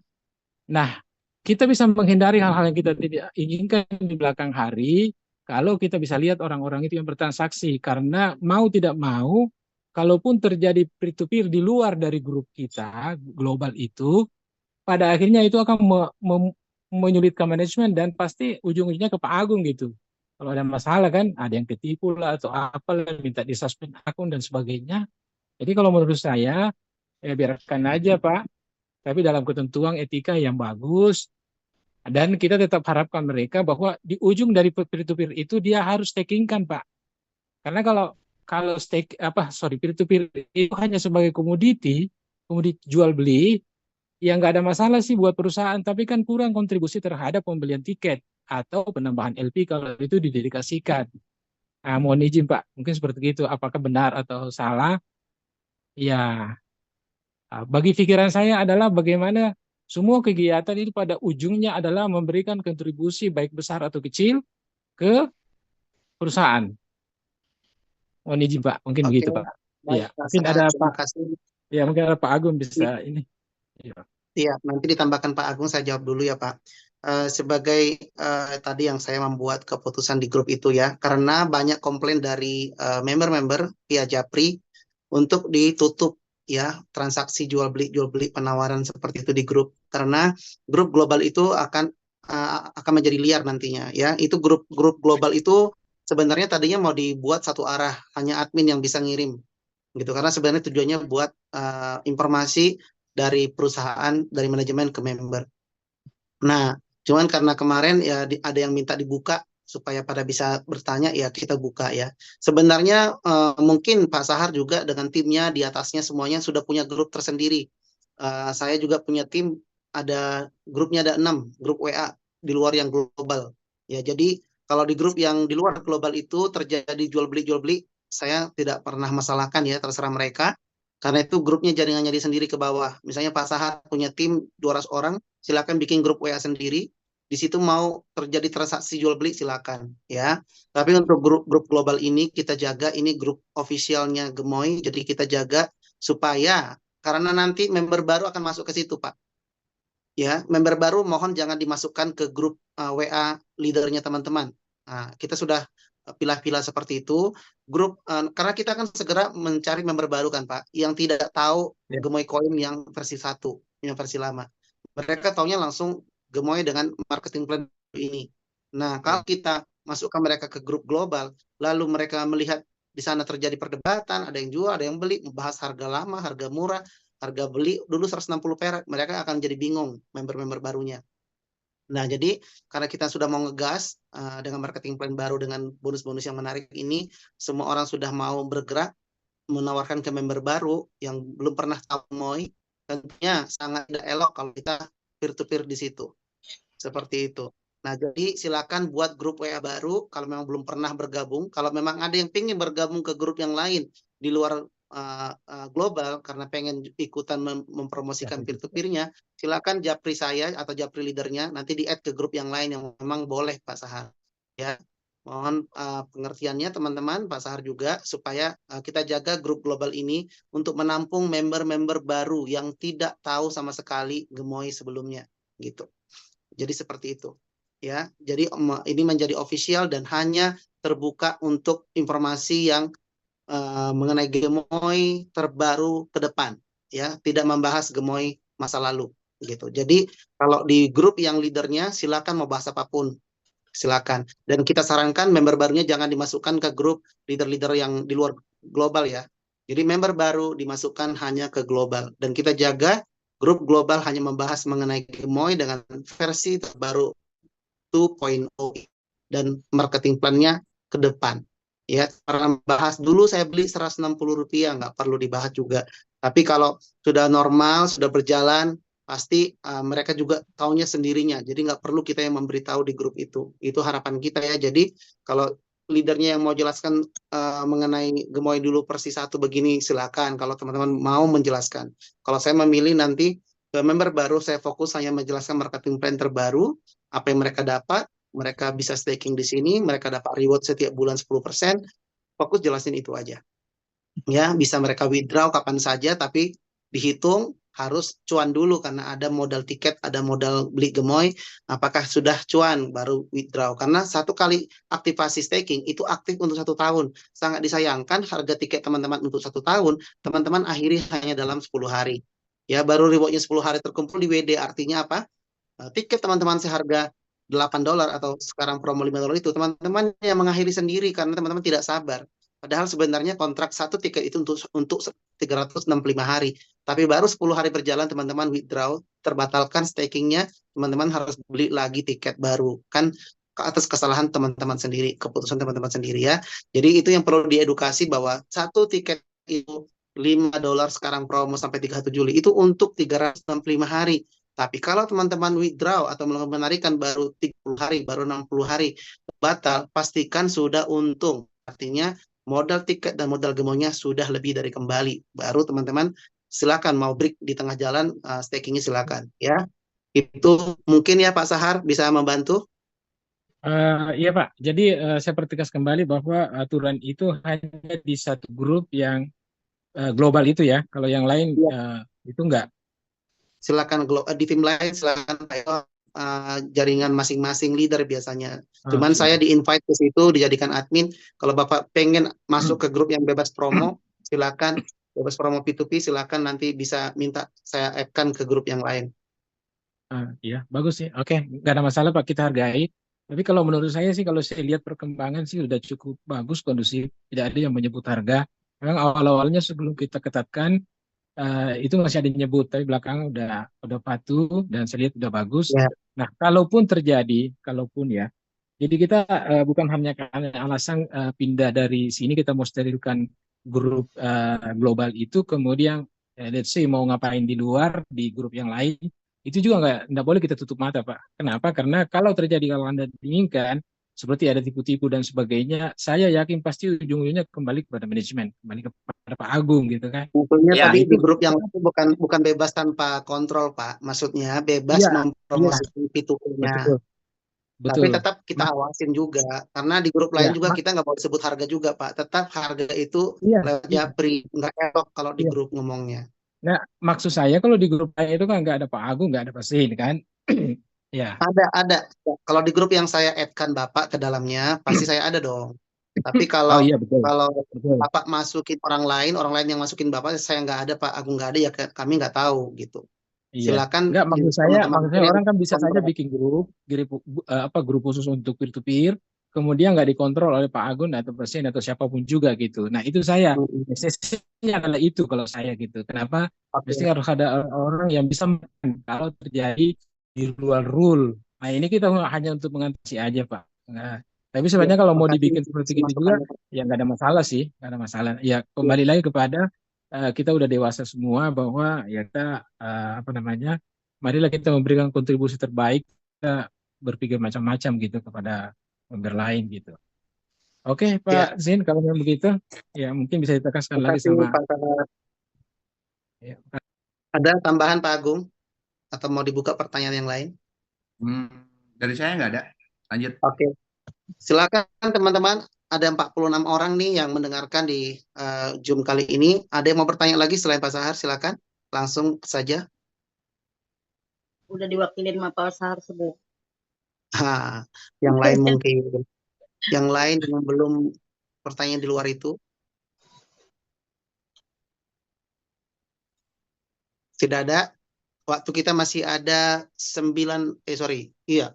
Nah, kita bisa menghindari hal-hal yang kita tidak inginkan di belakang hari kalau kita bisa lihat orang-orang itu yang bertransaksi. Karena mau tidak mau, kalaupun terjadi peer-to-peer di luar dari grup kita, global itu, pada akhirnya itu akan menyulitkan manajemen dan pasti ujung-ujungnya ke Pak Agung gitu. Kalau ada masalah kan, ada yang ketipu lah atau apalah, minta disuspend akun dan sebagainya. Jadi kalau menurut saya, ya biarkan aja Pak, tapi dalam ketentuan etika yang bagus, dan kita tetap harapkan mereka bahwa di ujung dari peer-to-peer itu dia harus stakingkan Pak. Karena kalau peer-to-peer itu hanya sebagai komoditi jual beli, ya nggak ada masalah sih buat perusahaan, tapi kan kurang kontribusi terhadap pembelian tiket atau penambahan LP kalau itu didedikasikan. Nah, mohon izin Pak, mungkin seperti itu. Apakah benar atau salah? Ya, bagi pikiran saya adalah bagaimana semua kegiatan itu pada ujungnya adalah memberikan kontribusi baik besar atau kecil ke perusahaan. Mohon izin Pak, mungkin Oke, begitu Pak. baik Ya, Pak mungkin Sahar, ada terima Pak. kasih. Ya, mungkin ada Pak Agung bisa ini. Ya. Iya, nanti ditambahkan Pak Agung, saya jawab dulu ya Pak. Sebagai tadi yang saya membuat keputusan di grup itu ya, karena banyak komplain dari member-member via Japri untuk ditutup ya transaksi jual beli penawaran seperti itu di grup, karena grup global itu akan menjadi liar nantinya ya. Itu grup global itu sebenarnya tadinya mau dibuat satu arah, hanya admin yang bisa ngirim gitu, karena sebenarnya tujuannya buat informasi dari perusahaan, dari manajemen ke member. Nah, cuman karena kemarin ya ada yang minta dibuka supaya pada bisa bertanya, ya kita buka ya. Sebenarnya mungkin Pak Sahar juga dengan timnya di atasnya semuanya sudah punya grup tersendiri. Saya juga punya tim, ada grupnya, ada 6 grup WA di luar yang global. Ya, jadi kalau di grup yang di luar global itu terjadi jual beli, saya tidak pernah masalahkan ya, terserah mereka. Karena itu grupnya jaringannya di sendiri ke bawah. Misalnya Pak Sahar punya tim 200 orang, silakan bikin grup WA sendiri. Di situ mau terjadi transaksi jual beli silakan ya. Tapi untuk grup global ini kita jaga, ini grup officialnya Gemoy, jadi kita jaga supaya, karena nanti member baru akan masuk ke situ Pak. Ya, member baru mohon jangan dimasukkan ke grup WA leadernya teman-teman. Nah, kita sudah pilah-pilah seperti itu. Grup karena kita akan segera mencari member baru kan Pak, yang tidak tahu Ya. Gemoy Coin yang versi 1, yang versi lama. Mereka taunya langsung Gemoy dengan marketing plan ini. Nah, kalau kita masukkan mereka ke grup global, lalu mereka melihat di sana terjadi perdebatan, ada yang jual, ada yang beli, membahas harga lama, harga murah, harga beli dulu 160 perak, mereka akan jadi bingung member-member barunya. Nah, jadi karena kita sudah mau ngegas dengan marketing plan baru dengan bonus-bonus yang menarik ini, semua orang sudah mau bergerak menawarkan ke member baru yang belum pernah tahu Moy, tentunya sangat tidak elok kalau kita peer-to-peer di situ. Seperti itu. Nah, jadi silakan buat grup WA baru kalau memang belum pernah bergabung. Kalau memang ada yang pengen bergabung ke grup yang lain di luar global karena pengen ikutan mempromosikan peer-to-peer-nya, silakan japri saya atau japri leadernya nanti di-add ke grup yang lain yang memang boleh Pak Sahar. Ya, mohon pengertiannya teman-teman, Pak Sahar juga, supaya kita jaga grup global ini untuk menampung member-member baru yang tidak tahu sama sekali Gemoy sebelumnya, gitu. Jadi seperti itu. Ya, jadi ini menjadi official dan hanya terbuka untuk informasi yang mengenai Gemoy terbaru ke depan, ya, tidak membahas Gemoy masa lalu, gitu. Jadi kalau di grup yang leadernya silakan mau bahas apapun, silakan. Dan kita sarankan member barunya jangan dimasukkan ke grup leader-leader yang di luar global ya. Jadi member baru dimasukkan hanya ke global dan kita jaga grup global hanya membahas mengenai Gemoy dengan versi terbaru 2.0 dan marketing plan-nya ke depan. Ya, karena bahas dulu saya beli Rp160, nggak perlu dibahas juga. Tapi kalau sudah normal, sudah berjalan, pasti mereka juga taunya sendirinya. Jadi nggak perlu kita yang memberitahu di grup itu. Itu harapan kita ya. Jadi kalau leadernya yang mau jelaskan mengenai Gemoy dulu versi 1 begini, silakan. Kalau teman-teman mau menjelaskan. Kalau saya memilih nanti ke member baru, saya fokus hanya menjelaskan marketing plan terbaru, apa yang mereka dapat, mereka bisa staking di sini, mereka dapat reward setiap bulan 10%, fokus jelasin itu aja. Ya, bisa mereka withdraw kapan saja, tapi dihitung harus cuan dulu karena ada modal tiket, ada modal beli gemoy, apakah sudah cuan baru withdraw. Karena satu kali aktivasi staking itu aktif untuk 1 tahun. Sangat disayangkan harga tiket teman-teman untuk 1 tahun, teman-teman akhiri hanya dalam 10 hari. Ya, baru rewardnya 10 hari terkumpul di WD, artinya apa? Tiket teman-teman seharga $8 atau sekarang promo $5 itu, teman-teman yang mengakhiri sendiri karena teman-teman tidak sabar. Padahal sebenarnya kontrak satu tiket itu untuk 365 hari. Tapi baru 10 hari berjalan teman-teman withdraw, terbatalkan stakingnya, teman-teman harus beli lagi tiket baru. Kan ke atas kesalahan teman-teman sendiri, keputusan teman-teman sendiri ya. Jadi itu yang perlu diedukasi bahwa satu tiket itu $5 sekarang promo sampai 31 Juli itu untuk 365 hari. Tapi kalau teman-teman withdraw atau menarikan baru 30 hari, baru 60 hari batal, pastikan sudah untung. Artinya modal tiket dan modal gemonya sudah lebih dari kembali. Baru teman-teman silakan mau break di tengah jalan, stakingnya silakan ya. Itu mungkin ya Pak Sahar bisa membantu. Iya Pak, jadi saya pertegas kembali bahwa aturan itu hanya di satu grup yang global itu ya. Kalau yang lain Ya. itu enggak. Silakan di tim lain silakan jaringan masing-masing leader biasanya. Cuman saya di-invite ke situ dijadikan admin. Kalau Bapak pengen masuk ke grup yang bebas promo, silakan bebas promo P2P, silakan nanti bisa minta saya add-kan ke grup yang lain. Iya, bagus sih. Oke, nggak ada masalah Pak, kita hargai. Tapi kalau menurut saya sih, kalau saya lihat perkembangan sih udah cukup bagus, kondusif. Tidak ada yang menyebut harga. Memang awal-awalnya sebelum kita ketatkan, itu masih ada yang nyebut, tapi belakangan udah patuh dan saya lihat udah bagus. Ya. Nah, kalaupun terjadi, ya, jadi kita bukan hanya karena alasan pindah dari sini kita mau sterilkan grup global itu, kemudian let's say mau ngapain di luar di grup yang lain, itu juga nggak boleh kita tutup mata, Pak. Kenapa? Karena kalau terjadi kalau Anda inginkan seperti ada tipu-tipu dan sebagainya, saya yakin pasti ujung-ujungnya kembali kepada manajemen, kembali kepada Pak Agung gitu kan. Maksudnya Ya, tadi di itu grup yang itu bukan bebas tanpa kontrol, Pak. Maksudnya bebas iya, mempromosikan P2P-nya. betul, Tapi betul. tetap kita awasin juga. Karena di grup lain Ya, juga kita nggak boleh sebut harga juga, Pak. Tetap harga itu iya, lewat iya, Japri. Nggak elok kalau di iya. grup ngomongnya. Nah, maksud saya kalau di grup lain itu kan nggak ada Pak Agung, nggak ada Pak Sin kan? Ya. Ada. Kalau di grup yang saya add-kan Bapak ke dalamnya, pasti saya ada dong. Tapi Oh kalau iya betul, kalau betul. Bapak masukin orang lain yang masukin Bapak, saya nggak ada, Pak Agung nggak ada, ya kami nggak tahu gitu. Iya. Silakan Enggak, teman-teman maksud saya yang orang kan bisa saja kontrol. bikin grup khusus untuk peer to peer, kemudian nggak dikontrol oleh Pak Agun atau Pak Sin atau siapapun juga gitu. Nah itu saya, esensinya adalah itu kalau saya gitu. Kenapa? Mesti Oke. harus ada orang yang bisa kalau terjadi di luar rule. Nah ini kita hanya untuk mengatasi aja Pak. Nah, tapi Ya, sebenarnya kalau mau makasih dibikin seperti itu juga, masukannya. ya nggak ada masalah sih, nggak ada masalah. Ya Ya, kembali lagi kepada kita udah dewasa semua bahwa ya kita apa namanya, marilah kita memberikan kontribusi terbaik, kita berpikir macam-macam gitu kepada member lain gitu. Oke ya. Pak Zin, kalau memang begitu ya mungkin bisa ditekankan lagi Makasih sama Pak Sahar. ya, Ada tambahan Pak Agung? Atau mau dibuka pertanyaan yang lain? Dari saya nggak ada. Lanjut. Oke. Silakan teman-teman. Ada 46 orang nih yang mendengarkan di Zoom kali ini. Ada yang mau bertanya lagi selain Pak Sahar? Silakan. Langsung saja. Udah diwakilin sama Pak Sahar semua. Yang lain mungkin. Yang lain yang belum pertanyaan di luar itu. Tidak ada. Waktu kita masih ada 9, iya.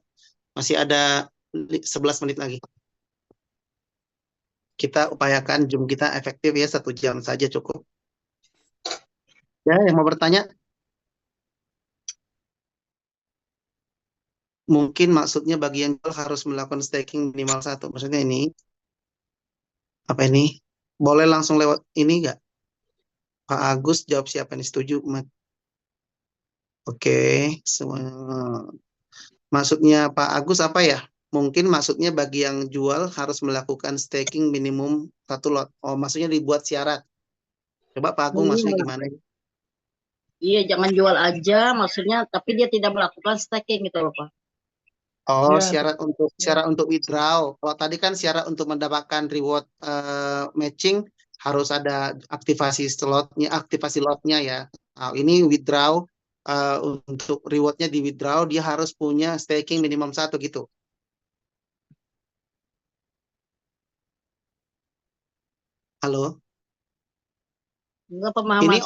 Masih ada 11 menit lagi. Kita upayakan Zoom kita efektif ya, 1 jam saja cukup. Ya, yang mau bertanya? Mungkin maksudnya bagi yang harus melakukan staking minimal 1. Maksudnya ini, apa ini? Boleh langsung lewat ini nggak? Pak Agus jawab siapa nih, setuju? Oke, semua. Maksudnya Pak Agus apa ya? Mungkin maksudnya bagi yang jual harus melakukan staking minimum 1 lot. Oh, maksudnya dibuat syarat. Coba Pak Agung maksudnya gimana? Iya, jangan jual aja maksudnya, tapi dia tidak melakukan staking gitu loh Pak. Oh, Ya, syarat untuk withdraw. Kalau tadi kan syarat untuk mendapatkan reward matching harus ada aktivasi lotnya ya. Nah, ini withdraw eh, untuk rewardnya di withdraw dia harus punya staking minimum 1 gitu. Halo, Enggak, ini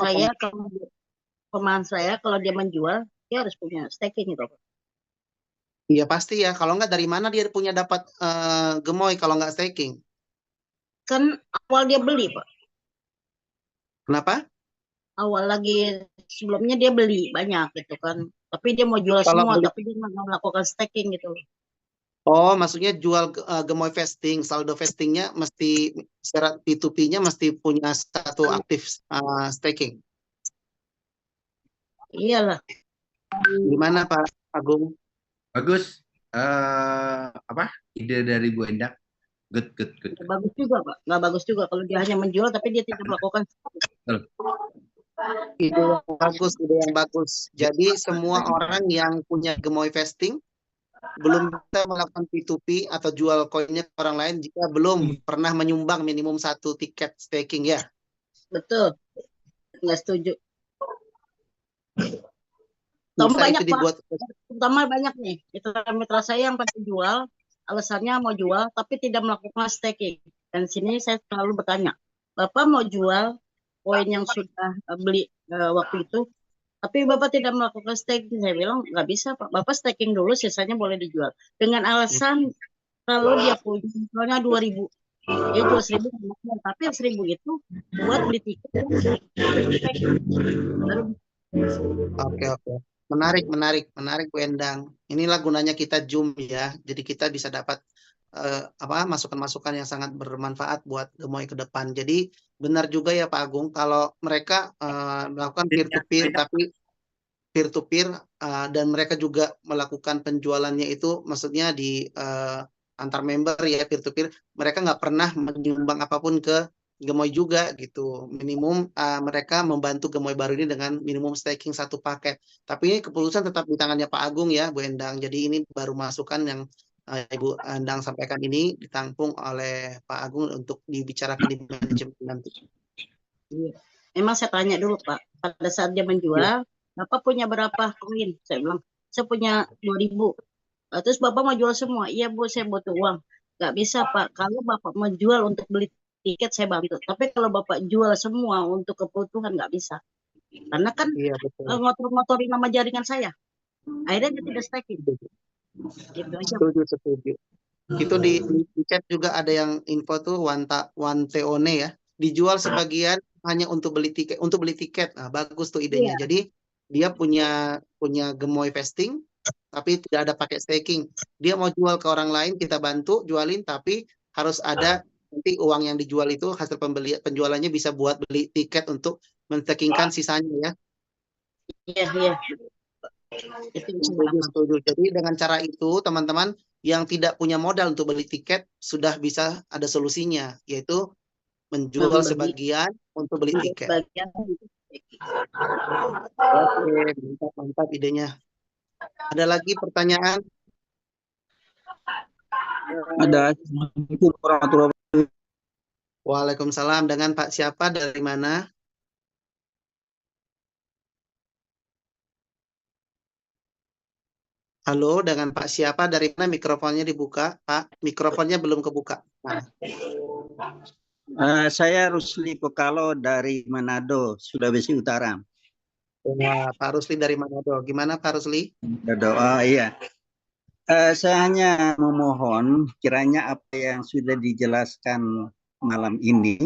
pemahaman saya kalau dia menjual, dia harus punya staking itu. iya pasti ya. Kalau nggak dari mana dia punya dapat gemoy kalau nggak staking? Kan awal dia beli, Pak. Kenapa? Awal lagi sebelumnya dia beli banyak gitu kan. Tapi dia mau jual Kalau semua, beli, tapi dia nggak melakukan staking gitu. oh maksudnya jual gemoy vesting, saldo vestingnya mesti syarat P2P-nya mesti punya satu aktif staking. Iyalah, Gimana Pak Agung? Bagus. Apa ide dari Bu Endak? Good, good, good. nggak bagus juga, Pak. Nggak bagus juga kalau dia hanya menjual tapi dia tidak melakukan. Betul. Ide yang bagus. Jadi semua orang yang punya gemoy vesting belum bisa melakukan P2P atau jual koinnya ke orang lain jika belum pernah menyumbang minimum 1 tiket staking ya. Betul, nggak setuju. Terutama Bisa banyak, itu Pak. dibuat. Terutama banyak nih. Mitra saya yang pada jual, alasannya mau jual tapi tidak melakukan staking. Dan sini saya selalu bertanya, Bapak mau jual koin yang sudah beli waktu itu, tapi Bapak tidak melakukan staking. Saya bilang, nggak bisa, Pak. Bapak staking dulu, sisanya boleh dijual. Dengan alasan kalau dia punya misalnya 2.000, dia jual 1.000, tapi 1.000 itu buat beli tiket. Oke, oke. Menarik Bu Endang. Inilah gunanya kita Zoom ya. Jadi kita bisa dapat masukan-masukan yang sangat bermanfaat buat gemoy ke depan. Jadi benar juga ya Pak Agung, kalau mereka melakukan peer-to-peer tapi peer-to-peer dan mereka juga melakukan penjualannya itu maksudnya di antar member ya peer-to-peer, mereka nggak pernah menyumbang apapun ke Gemoy juga gitu. Minimum mereka membantu Gemoy baru ini dengan minimum staking 1 paket. Tapi ini keputusan tetap di tangannya Pak Agung ya, Bu Endang. Jadi ini baru masukan yang Ibu Endang sampaikan ini ditampung oleh Pak Agung untuk dibicarakan di manajemen nanti. Memang saya tanya dulu, Pak, pada saat dia menjual, Bapak punya berapa koin? Saya bilang, saya punya 2.000. Terus Bapak mau jual semua? Iya Bu, saya butuh uang. Nggak bisa Pak, kalau Bapak mau jual untuk beli tiket saya bantu. Tapi kalau Bapak jual semua untuk kebutuhan nggak bisa. Karena kan Iya betul. ngotor-ngotorin nama jaringan saya. Akhirnya dia tidak staking. Gitu aja. Setuju. Itu di chat juga ada yang info tuh one teone ya. Dijual sebagian hanya untuk beli tiket. Nah, bagus tuh idenya. Iya. Jadi dia punya gemoy vesting tapi tidak ada pakai staking. Dia mau jual ke orang lain, kita bantu jualin tapi harus ada nanti uang yang dijual itu hasil penjualannya bisa buat beli tiket untuk menstakingkan sisanya ya. Iya. Setuju. Jadi dengan cara itu teman-teman yang tidak punya modal untuk beli tiket sudah bisa ada solusinya, yaitu menjual sebagian untuk beli tiket. Oke, mantap idenya. Ada lagi pertanyaan? Ada. Assalamualaikum warahmatullahi wabarakatuh. Waalaikumsalam. Dengan Pak siapa dari mana? Halo, dengan Pak siapa dari mana? Mikrofonnya dibuka, Pak. Mikrofonnya belum kebuka. Nah. Saya Rusli Kokalo dari Manado, Sulawesi Utara. Ya, Pak Rusli dari Manado. Gimana Pak Rusli? Iya. Saya hanya memohon kiranya apa yang sudah dijelaskan malam ini,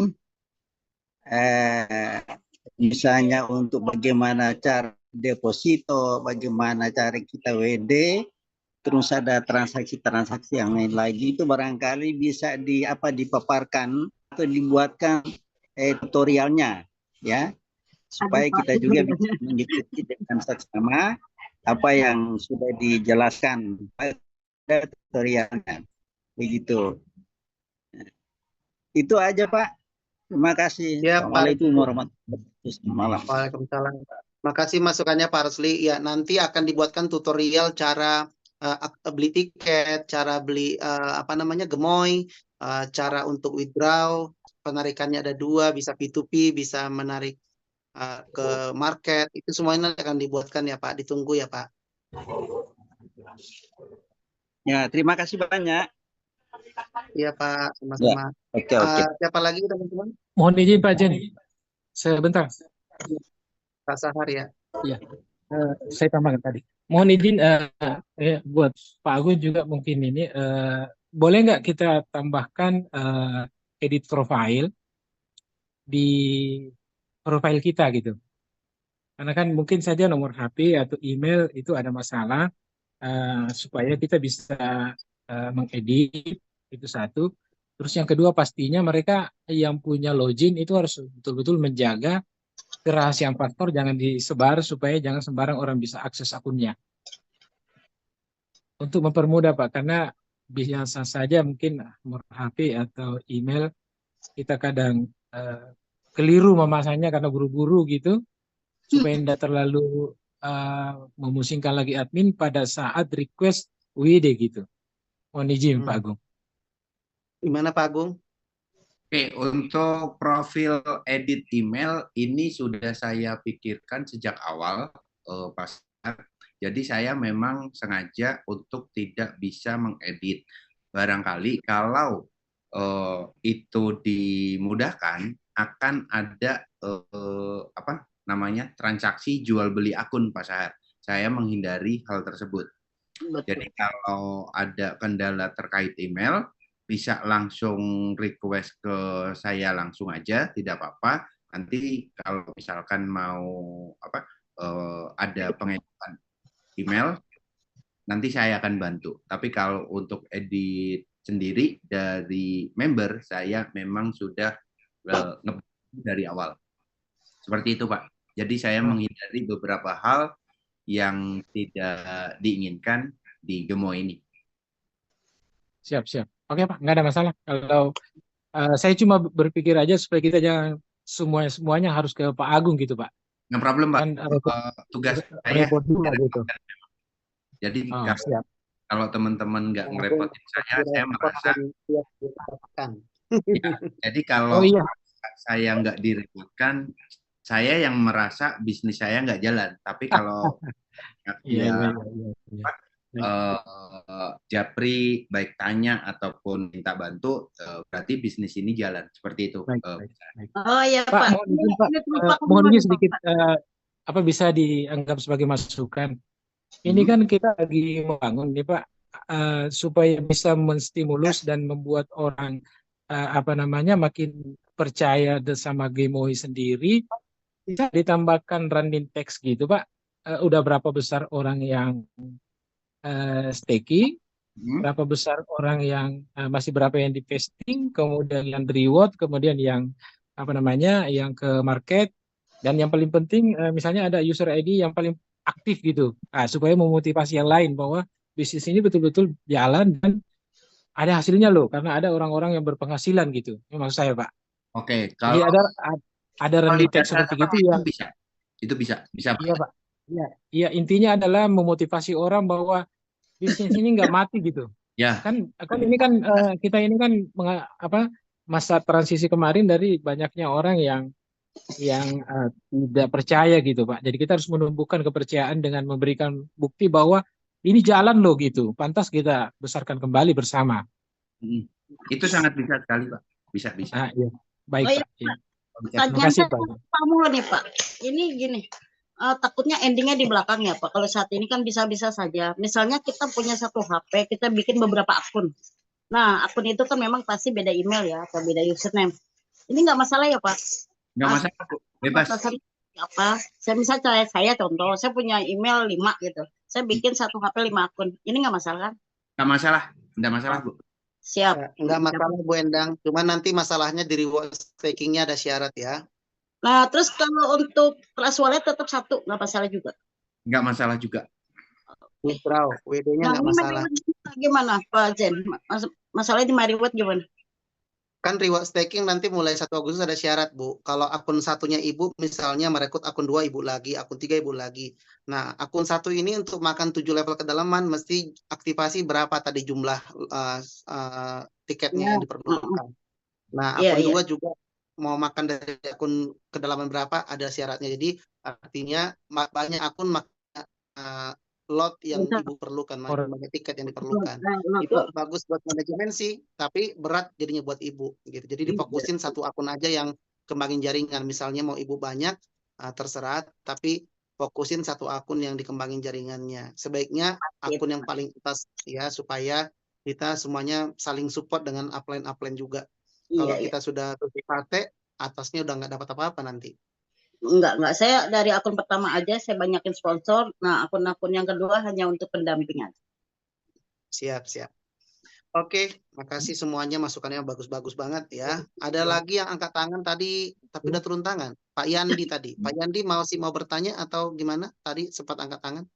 misalnya untuk bagaimana cara deposito, bagaimana cara kita WD, terus ada transaksi-transaksi yang lain lagi, itu barangkali bisa dipaparkan atau dibuatkan tutorialnya ya, supaya kita juga bisa mengikuti dengan seksama apa yang sudah dijelaskan pada tutorialnya. Begitu. Itu aja Pak. Terima kasih. Ya, Assalamualaikum warahmatullahi wabarakatuh. Waalaikumsalam. Makasih masukannya Pak Rusli. Ya, nanti akan dibuatkan tutorial cara beli tiket, cara beli gemoy, cara untuk withdraw, penarikannya ada dua, bisa P2P, bisa menarik ke market, itu semuanya akan dibuatkan ya Pak, ditunggu ya Pak. Ya, terima kasih banyak. Iya Pak, Ya, sama-sama. oke, oke. Siapa lagi teman-teman? Mohon izin Pak Jen, sebentar. Pak Sahar ya. Iya, saya tambahkan tadi. Mohon izin buat Pak Agung juga mungkin ini boleh nggak kita tambahkan edit profile di profile kita gitu. Karena kan mungkin saja nomor HP atau email itu ada masalah supaya kita bisa mengedit, itu satu. Terus yang kedua pastinya mereka yang punya login itu harus betul-betul menjaga kerahasiaan paspor, jangan disebar supaya jangan sembarang orang bisa akses akunnya. Untuk mempermudah Pak, karena biasa saja mungkin nomor HP atau email kita kadang keliru memasangnya karena buru-buru gitu, supaya tidak terlalu memusingkan lagi admin pada saat request WD gitu. Mohon izin Pak Agung. Gimana Pak Agung? Oke, untuk profil edit email ini sudah saya pikirkan sejak awal, Pak. Jadi saya memang sengaja untuk tidak bisa mengedit. Barangkali kalau itu dimudahkan, akan ada transaksi jual beli akun, Pak Sahar. Saya menghindari hal tersebut. Jadi kalau ada kendala terkait email, bisa langsung request ke saya langsung aja, tidak apa-apa. Nanti kalau misalkan mau ada pengeditan email, nanti saya akan bantu. Tapi kalau untuk edit sendiri dari member, saya memang sudah dari awal. Seperti itu, Pak. Jadi saya menghindari beberapa hal yang tidak diinginkan di Gemo ini. Siap. Oke Pak, nggak ada masalah. Kalau saya cuma berpikir aja supaya kita jangan semuanya harus ke Pak Agung gitu Pak. Nggak problem Pak. Kan Tugas saya juga gitu. Jadi siap. kalau teman-teman nggak ngerepotin saya merasa. Ya, jadi kalau saya nggak direpotkan, saya yang merasa bisnis saya nggak jalan. Tapi kalau Japri baik tanya ataupun minta bantu, berarti bisnis ini jalan. Seperti itu. Oh iya Pak. Mohon izin sedikit bisa dianggap sebagai masukan. Ini kan kita lagi membangun nih Pak, supaya bisa menstimulus dan membuat orang makin percaya sama Gemoi sendiri. Bisa ditambahkan running text gitu Pak. Udah berapa besar orang yang staking, berapa besar orang yang masih berapa yang di vesting, kemudian yang reward, kemudian yang yang ke market, dan yang paling penting misalnya ada user ID yang paling aktif gitu, supaya memotivasi yang lain bahwa bisnis ini betul-betul jalan dan ada hasilnya loh, karena ada orang-orang yang berpenghasilan gitu. Ini maksud saya Pak. Oke, kalau jadi ada running text seperti itu ya. Itu bisa. Iya Pak. Iya, intinya adalah memotivasi orang bahwa bisnis ini nggak mati gitu. Ya. Kan ini kan kita ini kan masa transisi kemarin dari banyaknya orang yang tidak percaya gitu Pak. Jadi kita harus menumbuhkan kepercayaan dengan memberikan bukti bahwa ini jalan loh gitu. Pantas kita besarkan kembali bersama. Itu sangat bisa sekali Pak. Bisa. Iya. Baik Pak. Terima kasih Pak. Nih Pak. Ini gini. Takutnya endingnya di belakang ya Pak. Kalau saat ini kan bisa-bisa saja. Misalnya kita punya satu HP, kita bikin beberapa akun. Nah, akun itu kan memang pasti beda email ya, atau beda username. Ini nggak masalah ya Pak? Nggak masalah, bebas. Saya contoh, saya punya email 5 gitu. Saya bikin satu HP 5 akun. Ini nggak masalah kan? Nggak masalah Bu. Siap. Nggak masalah Bu Endang. Cuma nanti masalahnya di reward stakingnya ada syarat ya. Nah, terus kalau untuk Trust Wallet tetap 1, nggak masalah juga? Nggak masalah juga. Withdraw, WD-nya nggak masalah. Gimana Pak Jen? Masalahnya di Mariwet gimana? Kan reward staking nanti mulai 1 Agustus ada syarat, Bu. Kalau akun satunya Ibu misalnya merekrut akun 2 Ibu lagi, akun 3 Ibu lagi. Nah, akun 1 ini untuk makan 7 level kedalaman mesti aktivasi berapa tadi jumlah tiketnya yang diperlukan. Nah, akun 2 juga mau makan dari akun kedalaman berapa ada syaratnya. Jadi artinya banyak akun lot yang Ibu perlukan, banyak tiket yang diperlukan. Itu bagus buat manajemen sih, tapi berat jadinya buat Ibu gitu. Jadi difokusin 1 akun aja yang kembangin jaringan. Misalnya mau Ibu banyak terserah, tapi fokusin 1 akun yang dikembangin jaringannya. Sebaiknya akun yang paling atas ya, supaya kita semuanya saling support dengan upline juga. Kalau kita sudah partai, atasnya udah nggak dapat apa-apa nanti. Enggak. Saya dari akun pertama aja saya banyakin sponsor. Nah, akun-akun yang kedua hanya untuk pendampingan. Siap. Oke, makasih semuanya, masukannya bagus-bagus banget ya. Ada lagi yang angkat tangan tadi, tapi udah turun tangan. Pak Yandi tadi. Pak Yandi mau bertanya atau gimana? Tadi sempat angkat tangan.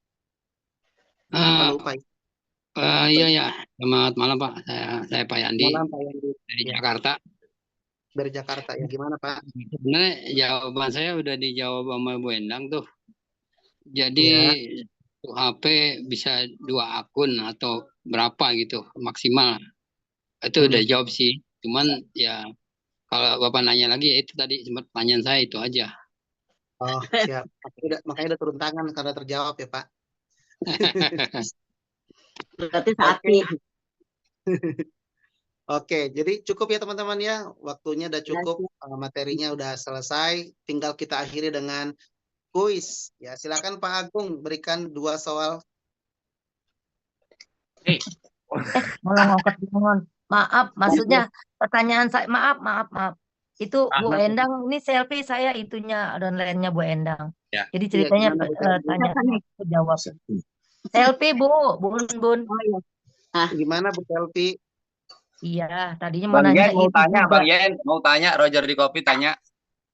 Lupa. Iya. Selamat malam, Pak. Saya Pak Yandi. Malam, Pak Yandi. Dari Jakarta. Dari Jakarta ya, gimana Pak? Sebenarnya jawaban saya udah dijawab sama Bu Endang tuh. Jadi HP bisa 2 akun atau berapa gitu maksimal. Itu udah jawab sih. Cuman ya kalau Bapak nanya lagi ya itu tadi sempat pertanyaan saya itu aja. Oh siap. Makanya udah turun tangan karena terjawab ya Pak. Berarti sapi. Oke, jadi cukup ya teman-teman ya. Waktunya udah cukup, materinya udah selesai. Tinggal kita akhiri dengan kuis. Ya, silakan Pak Agung berikan 2 soal. Maaf, maksudnya pertanyaan saya, maaf. Itu Bu Endang, ini selfie saya itunya downline-nya Bu Endang. Ya. Jadi ceritanya tanya jawab. Selfie Bu, Bun. Gimana Bu selfie? Iya, tadinya mau Bang nanya Yen mau itu tanya, juga. Bang Yen mau tanya, Roger di kopi tanya.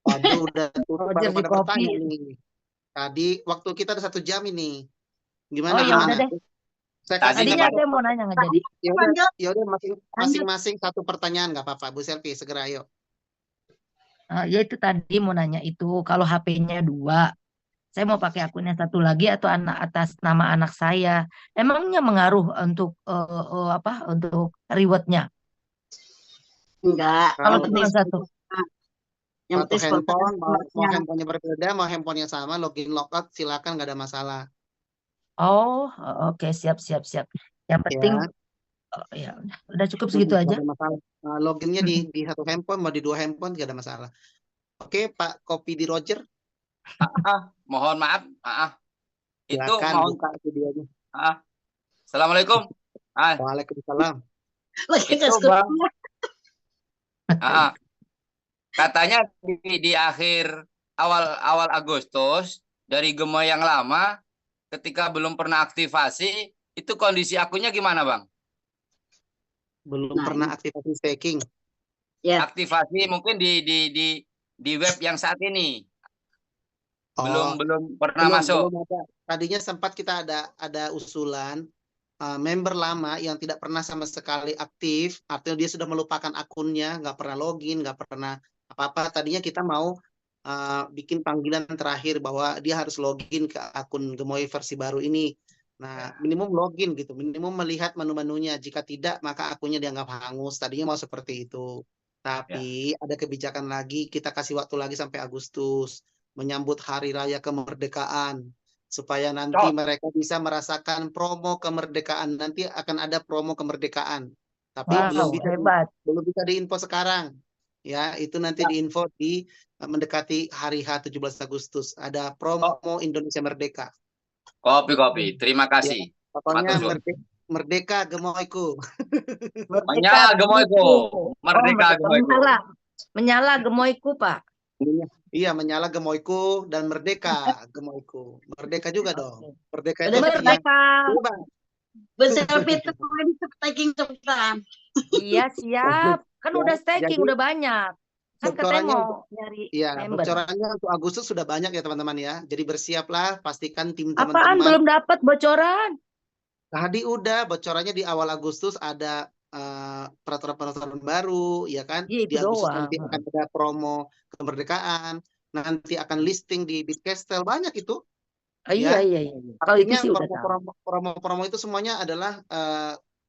Waduh, udah Roger di kopi. Nih. Tadi waktu kita ada 1 jam ini. Oh Gimana? ya udah deh. Tadinya saya mau nanya nggak jadi. Ya udah masing-masing 1 pertanyaan nggak apa-apa. Bu Selfie segera ayo. Ya itu tadi mau nanya itu kalau HP-nya 2, saya mau pakai akunnya 1 lagi atau atas nama anak saya. Emangnya mengaruh untuk untuk rewardnya? Enggak. Kalau cuma 1. Yang penting handphone, mau handphonenya berbeda, mau handphonenya sama, login logout silakan, nggak ada masalah. Oh, oke, siap. Yang penting ya udah cukup segitu aja. Loginnya di 1 handphone, mau di 2 handphone nggak ada masalah. Oke, Pak Kopi di Roger. Mohon maaf. Itu silakan, mohon buka videonya. Assalamualaikum. Waalaikumsalam. Itu Bang. Katanya di akhir awal Agustus dari Gemoy yang lama ketika belum pernah aktivasi itu kondisi akunnya gimana Bang? Belum pernah aktivasi staking. Ya. Aktivasi mungkin di web yang saat ini. Belum pernah masuk. Belum ada. Tadinya sempat kita ada usulan member lama yang tidak pernah sama sekali aktif, artinya dia sudah melupakan akunnya, nggak pernah login, nggak pernah apa-apa. Tadinya kita mau bikin panggilan terakhir bahwa dia harus login ke akun Gemoy versi baru ini. Nah, minimum login gitu, minimum melihat menu-menunya. Jika tidak, maka akunnya dianggap hangus. Tadinya mau seperti itu. Tapi ada kebijakan lagi, kita kasih waktu lagi sampai Agustus menyambut Hari Raya Kemerdekaan. Supaya nanti mereka bisa merasakan promo kemerdekaan. Nanti akan ada promo kemerdekaan. Tapi belum bisa diinfo sekarang. Ya, itu nanti diinfo di mendekati hari H 17 Agustus. Ada promo Indonesia Merdeka. Kopi. Terima kasih. Ya, pokoknya merdeka Gemoyku. Menyala Gemoyku. Merdeka Gemoyku. Menyala Gemoyku, Pak. Iya, menyala Gemoyku dan merdeka Gemoyku. Merdeka juga dong. Merdeka itu merdeka. Berselfie itu staking cepetan. Iya, siap. Kan udah staking, udah banyak. Kan katanya mau nyari member. Bocorannya untuk Agustus sudah banyak ya teman-teman ya. Jadi bersiaplah, pastikan tim teman-teman. Apaan belum dapat bocoran? Tadi udah bocorannya di awal Agustus ada peraturan-peraturan baru, ya kan? Iya Di itu Agustus doang. nanti akan ada promo kemerdekaan, nanti akan listing di Bitcastle, banyak itu, Iya, ya. iya, iya. Kalau itu Artinya sih udah tahu. promo itu semuanya adalah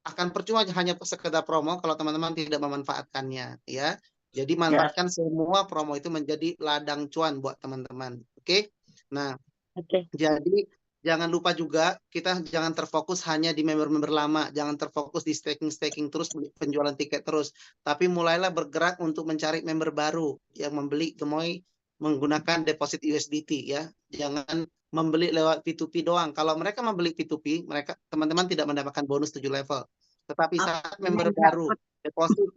akan percuma hanya sekedar promo kalau teman-teman tidak memanfaatkannya, ya. Jadi Ya, manfaatkan semua promo itu menjadi ladang cuan buat teman-teman. Oke? Nah, oke. jadi jangan lupa juga kita jangan terfokus hanya di member-member lama, jangan terfokus di staking terus penjualan tiket terus, tapi mulailah bergerak untuk mencari member baru yang membeli Gemoy menggunakan deposit USDT, ya. Jangan membeli lewat P2P doang. Kalau mereka membeli P2P, mereka teman-teman tidak mendapatkan bonus 7 level. Tetapi saat member baru deposit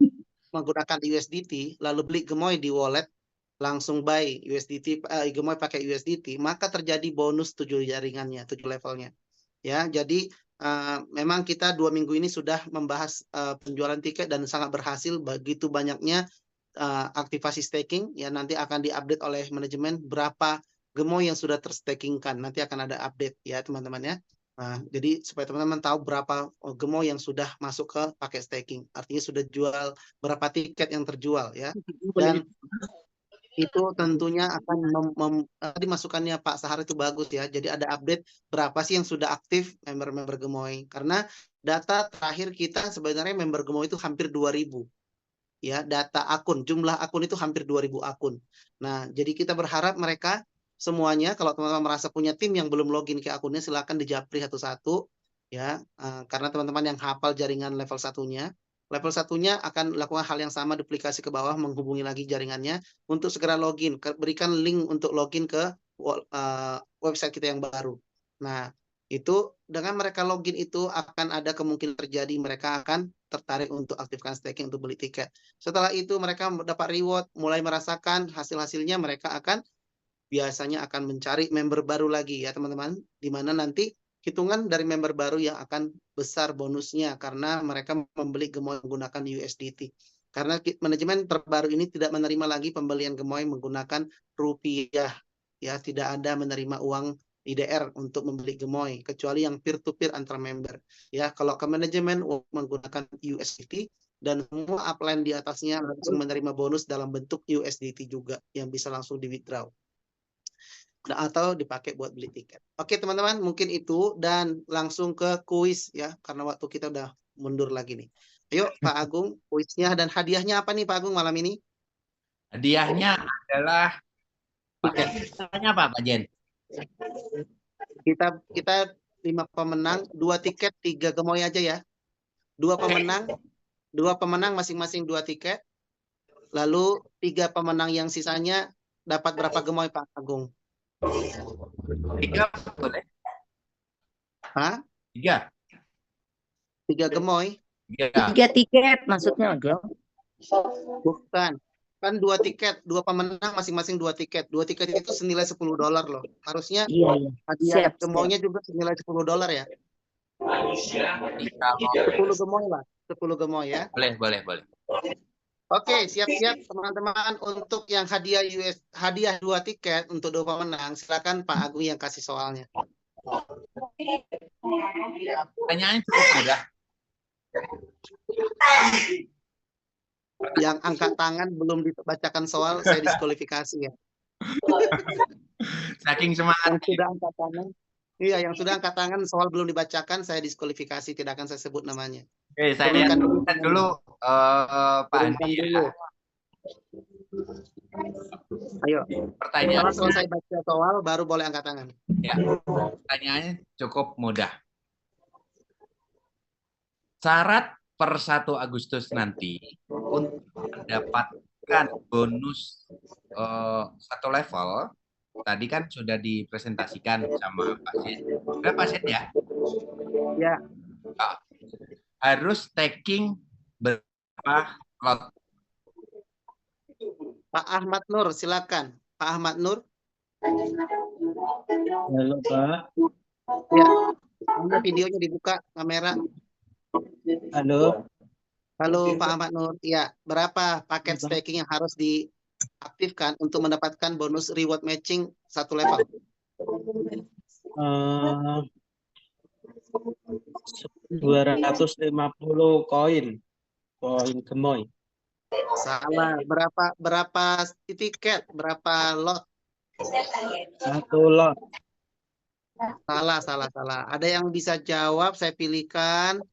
menggunakan USDT lalu beli Gemoy di wallet, langsung buy USDT, Gemoy pakai USDT, maka terjadi bonus 7 jaringannya, 7 levelnya. Ya, jadi memang kita 2 minggu ini sudah membahas penjualan tiket dan sangat berhasil. Begitu banyaknya aktivasi staking, ya nanti akan diupdate oleh manajemen berapa Gemoy yang sudah terstakingkan. Nanti akan ada update ya teman-teman ya. Nah, jadi supaya teman-teman tahu berapa Gemoy yang sudah masuk ke paket staking. Artinya sudah jual berapa tiket yang terjual ya. Dan itu tentunya akan dimasukkannya Pak Sahar itu bagus ya. Jadi ada update berapa sih yang sudah aktif member-member Gemoy. Karena data terakhir kita sebenarnya member Gemoy itu hampir 2000. Ya, data akun, jumlah akun itu hampir 2000 akun. Nah, jadi kita berharap mereka semuanya, kalau teman-teman merasa punya tim yang belum login ke akunnya, silakan dijapri satu-satu, ya, karena teman-teman yang hafal jaringan level satunya akan lakukan hal yang sama, duplikasi ke bawah, menghubungi lagi jaringannya untuk segera login, berikan link untuk login ke website kita yang baru. Nah, itu dengan mereka login itu akan ada kemungkinan terjadi mereka akan tertarik untuk aktifkan staking untuk beli tiket. Setelah itu mereka dapat reward, mulai merasakan hasil-hasilnya, mereka biasanya akan mencari member baru lagi ya teman-teman, di mana nanti hitungan dari member baru yang akan besar bonusnya karena mereka membeli Gemoy menggunakan USDT. Karena manajemen terbaru ini tidak menerima lagi pembelian Gemoy menggunakan rupiah, ya tidak ada menerima uang IDR untuk membeli Gemoy kecuali yang peer-to-peer antar member. Ya, kalau ke manajemen menggunakan USDT dan semua upline di atasnya langsung menerima bonus dalam bentuk USDT juga yang bisa langsung di withdraw atau dipakai buat beli tiket. Oke teman-teman, mungkin itu dan langsung ke kuis ya karena waktu kita udah mundur lagi nih. Ayo Pak Agung, kuisnya dan hadiahnya apa nih Pak Agung malam ini? Hadiahnya adalah paket apa Pak Jen? Kita 5 pemenang, 2 tiket, 3 Gemoy aja ya. 2 pemenang masing-masing 2 tiket. Lalu 3 pemenang yang sisanya dapat berapa Gemoy Pak Agung? 3 boleh? Hah? 3. 3 Gemoy? 3 tiket maksudnya Agong. Bukan. Kan 2 tiket, 2 pemenang masing-masing 2 tiket. 2 tiket itu senilai $10 loh. Harusnya hadiah Gemoynya juga senilai $10 ya. 10 Gemoy lah. 10 Gemoy ya. Boleh. Oke, siap-siap teman-teman untuk yang hadiah 2 tiket untuk 2 pemenang. Silakan Pak Agung yang kasih soalnya. Pertanyaannya cukup mudah. Yang angkat tangan belum dibacakan soal, saya diskualifikasi ya. Saking semangat. Yang sudah angkat tangan. Iya, yang sudah angkat tangan soal belum dibacakan, saya diskualifikasi, tidak akan saya sebut namanya. Oke, saya lihat dulu Pak Andi ya. Ayo. Pertanyaan setelah saya baca soal baru boleh angkat tangan. Ya. Pertanyaannya cukup mudah. Syarat per 1 Agustus nanti untuk mendapatkan bonus 1 level tadi kan sudah dipresentasikan sama Pak Zen. Sudah Pak Zen ya? Ya. Harus staking berapa lot? Pak Ahmad Nur, silakan. Pak Ahmad Nur. Halo Pak. Ya. Videonya dibuka kamera. Halo. Halo Pak Ahmad Nur. Ya, berapa paket staking yang harus diaktifkan untuk mendapatkan bonus reward matching 1 level? 250 koin. Poin gemoy. Salah. Berapa tiket? Berapa lot? 1 lot. Salah. Ada yang bisa jawab? Saya pilihkan.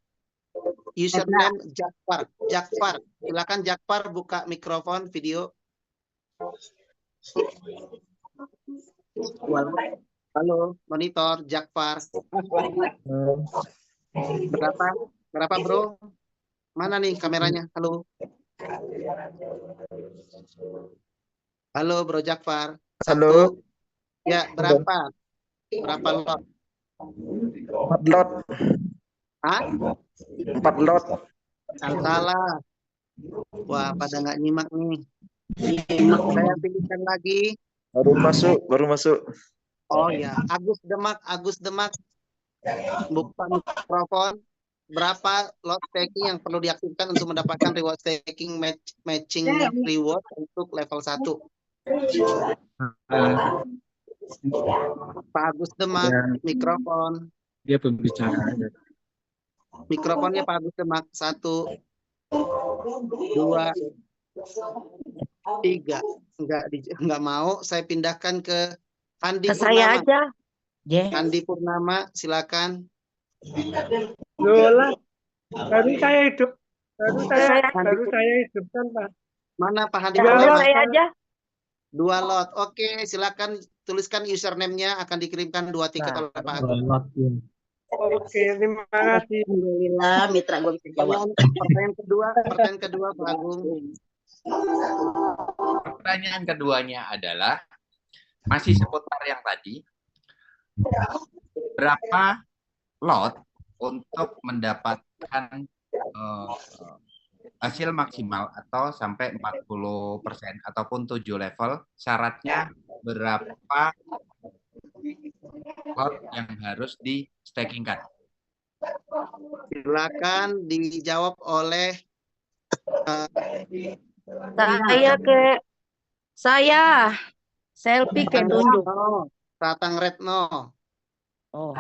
Username Jakfar. Silakan Jakfar buka mikrofon video. Halo, monitor Jakfar. Berapa bro? Mana nih kameranya? Halo. Halo bro Jakfar. Halo. Ya, berapa? Berapa lot? 4 lot. Hah? 4 lot. Salah. Wah, pada nggak nyimak nih. Saya pilihkan lagi. Baru masuk. Oh ya, Agus Demak. Buka mikrofon. Berapa lot staking yang perlu diaktifkan untuk mendapatkan reward staking matching reward untuk level 1? Pak Agus Demak, mikrofon. Dia pembicara. Mikrofonnya Pak Agus Demak. 1, 2, 3. Enggak mau. Saya pindahkan ke Andi Ke saya Purnama. aja. Yeah. Andi Purnama, silakan. Lola. Baru saya hidupkan, Pak. Mana Pak Andi Kalau Purnama? saya aja. 2 lot. Oke, silakan tuliskan username-nya, akan dikirimkan 2 tiket oleh Pak Agus. Oke, terima kasih. Alhamdulillah, mitra gue bisa jawab. Pertanyaan kedua Pak Agung. Pertanyaan keduanya adalah masih seputar yang tadi. Berapa lot untuk mendapatkan hasil maksimal atau sampai 40% ataupun 7 level, syaratnya berapa lot yang harus di stakingkan? Silakan dijawab oleh Saya selfie ke tunjuk. Tatang Retno. Oh.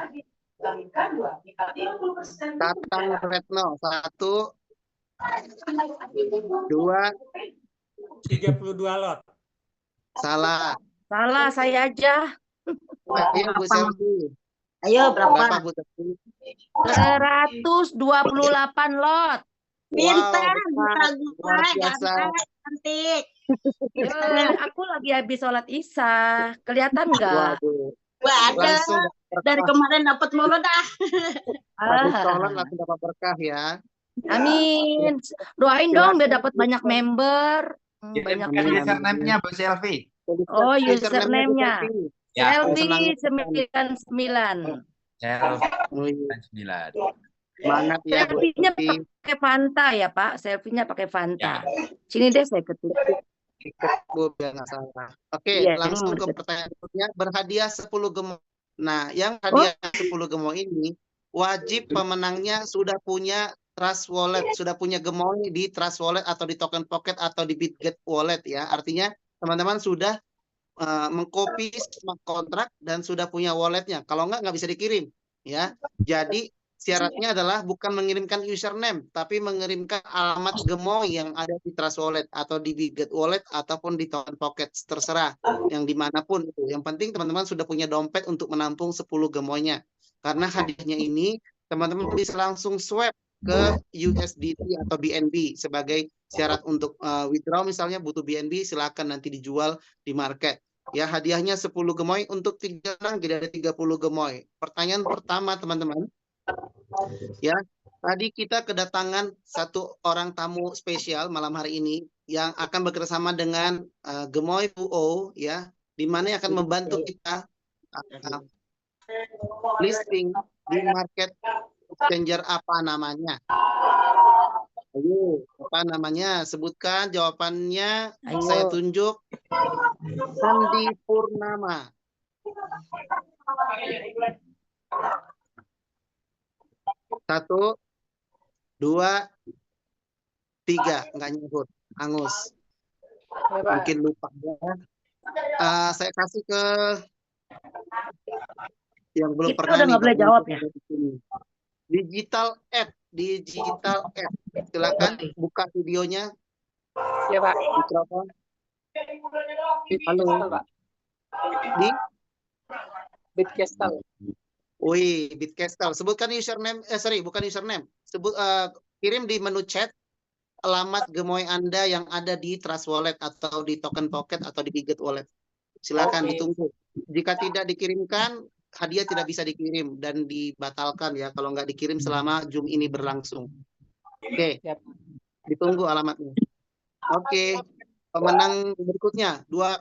Tatang Retno. 1, 2, 32 lot. salah. Salah, saya aja. Ayo Bu Selvi. Ayo, Berapa berapa? Bu Selvi? 128 lot. Pintar, Wow, luar biasa. cantik. Aku lagi habis sholat Isya. Kelihatan nggak? Waduh. Wah, ada. Langsung Dari kemarin dapat mulu dah. habis sholat langsung dapat berkah ya. Amin. Doain dong biar dapat banyak member. Banyak Kirimkan username-nya Bu Selvi. Oh, username-nya. Ya, Selfie 99. Selvi 9. Semangat ya Bu Selfie-nya Selvi. pakai Fanta ya, Pak. Selfie-nya pakai Fanta. Sini deh saya ketik. Bu biar nggak salah. Oke, Iya, langsung ini ke pertanyaan berikutnya. Berhadiah 10 gemo. Nah, yang hadiah 10 gemo ini wajib pemenangnya sudah punya Trust Wallet, sudah punya gemoy di Trust Wallet atau di Token Pocket atau di BitGet Wallet ya. Artinya teman-teman sudah mengcopy smart contract dan sudah punya walletnya. Kalau nggak bisa dikirim ya. Jadi syaratnya adalah bukan mengirimkan username, tapi mengirimkan alamat gemoy yang ada di Trust Wallet atau di BitGet Wallet ataupun di Token Pocket, terserah yang dimanapun itu. Yang penting teman-teman sudah punya dompet untuk menampung 10 gemoynya. Karena hadiahnya ini teman-teman bisa langsung swap ke USDT atau BNB sebagai syarat untuk withdraw, misalnya butuh BNB, silakan nanti dijual di market. Ya, hadiahnya 10 gemoy untuk 3 orang, jadi ada 30 gemoy. Pertanyaan pertama teman-teman. Ya, tadi kita kedatangan satu orang tamu spesial malam hari ini yang akan bekerjasama dengan Gemoy UO ya, di mana yang akan membantu kita listing di market exchanger. Apa namanya? Ayo, apa namanya? Sebutkan jawabannya. Ayo. Saya tunjuk. Andi Purnama. Satu, 2, 3. Nggak nyebut. Angus. Mungkin lupa ya. Saya kasih ke yang belum Kita pernah udah nih, nggak boleh baru jawab masuk ya? dari sini. Digital App. Silakan buka videonya. Ya Pak. Mikrofon. Halo Pak. Di Bitcastle. Wih, Bitcastle. Sebutkan username, bukan username. Kirim di menu chat alamat Gemoy Anda yang ada di Trust Wallet atau di Token Pocket atau di Biget Wallet. Silakan ditunggu. Jika tidak dikirimkan, hadiah tidak bisa dikirim dan dibatalkan ya kalau nggak dikirim selama Zoom ini berlangsung. Oke. Ditunggu alamatnya. Oke. Pemenang berikutnya, dua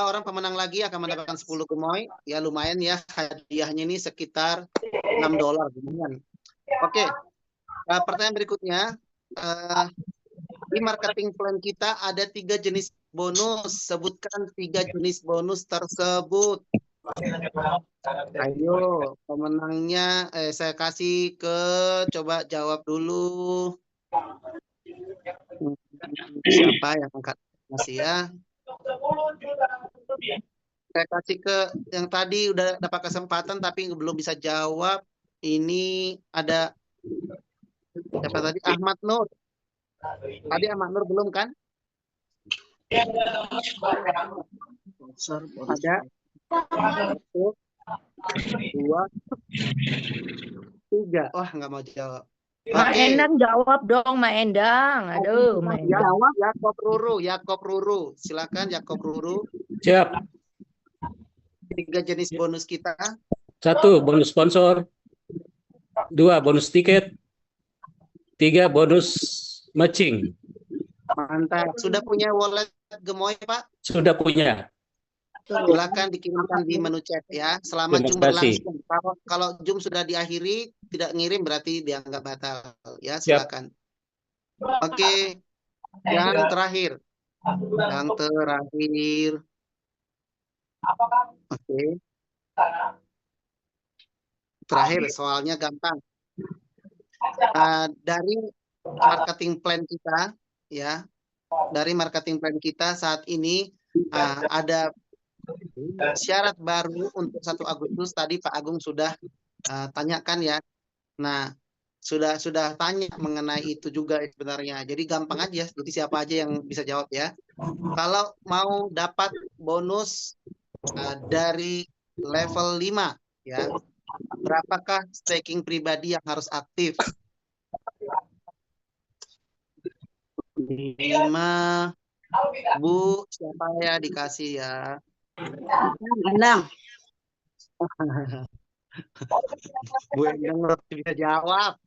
orang pemenang lagi akan mendapatkan 10 gemoy. Ya lumayan ya, hadiahnya ini sekitar $6. Lumayan. Oke. Pertanyaan berikutnya, di marketing plan kita ada 3 jenis bonus. Sebutkan 3 jenis bonus tersebut. Ayo, pemenangnya saya kasih ke coba jawab dulu. Siapa yang angkat masih ya? Saya kasih ke yang tadi udah dapat kesempatan tapi belum bisa jawab. Ini ada siapa tadi? Ahmad Nur. Tadi Ahmad Nur belum kan? Ada 1, 2, 3. Wah, nggak mau jawab. Mak Endang jawab dong, Mak Endang. Aduh, Mak Endang. Jawab Yakob Ruru. Silakan Yakob Ruru. Siap. 3 jenis bonus kita. 1, bonus sponsor. 2, bonus tiket. 3, bonus matching. Mantap. Sudah punya wallet Gemoy, Pak? Sudah punya. Silakan dikirimkan di menu chat ya. Selama Terima Zoom kasih. berlangsung. Kalau Zoom sudah diakhiri, tidak ngirim berarti dianggap batal. Ya, silakan. Oke. Yang terakhir. Oke. Terakhir, soalnya gampang. Dari marketing plan kita, ya. Dari marketing plan kita saat ini ada syarat baru untuk 1 Agustus. Tadi Pak Agung sudah tanyakan ya. Nah, sudah tanya mengenai itu juga sebenarnya. Jadi gampang aja. Jadi siapa aja yang bisa jawab ya. Kalau mau dapat bonus dari level 5 ya. Berapakah staking pribadi yang harus aktif? 5. Bu, siapa ya dikasih ya? Endang. Bu Endang bisa jawab.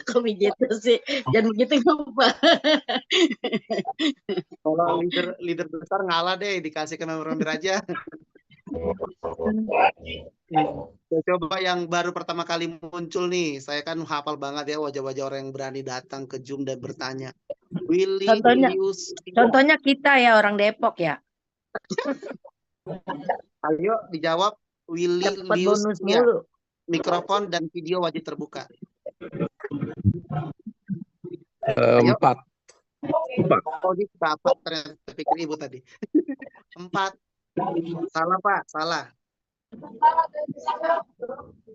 Kok begitu sih? Jangan begitu ngapa. Kalau leader besar ngalah deh, dikasih ke member-member aja. Coba yang baru pertama kali muncul nih, saya kan hafal banget ya wajah-wajah orang yang berani datang ke Zoom dan bertanya. Contohnya kita ya orang Depok ya. Ayo dijawab. Willy Lius ya. Mikrofon dan video wajib terbuka. 4. Oh, ini dapat ternyata pikir ibu tadi. 4. Salah Pak, salah.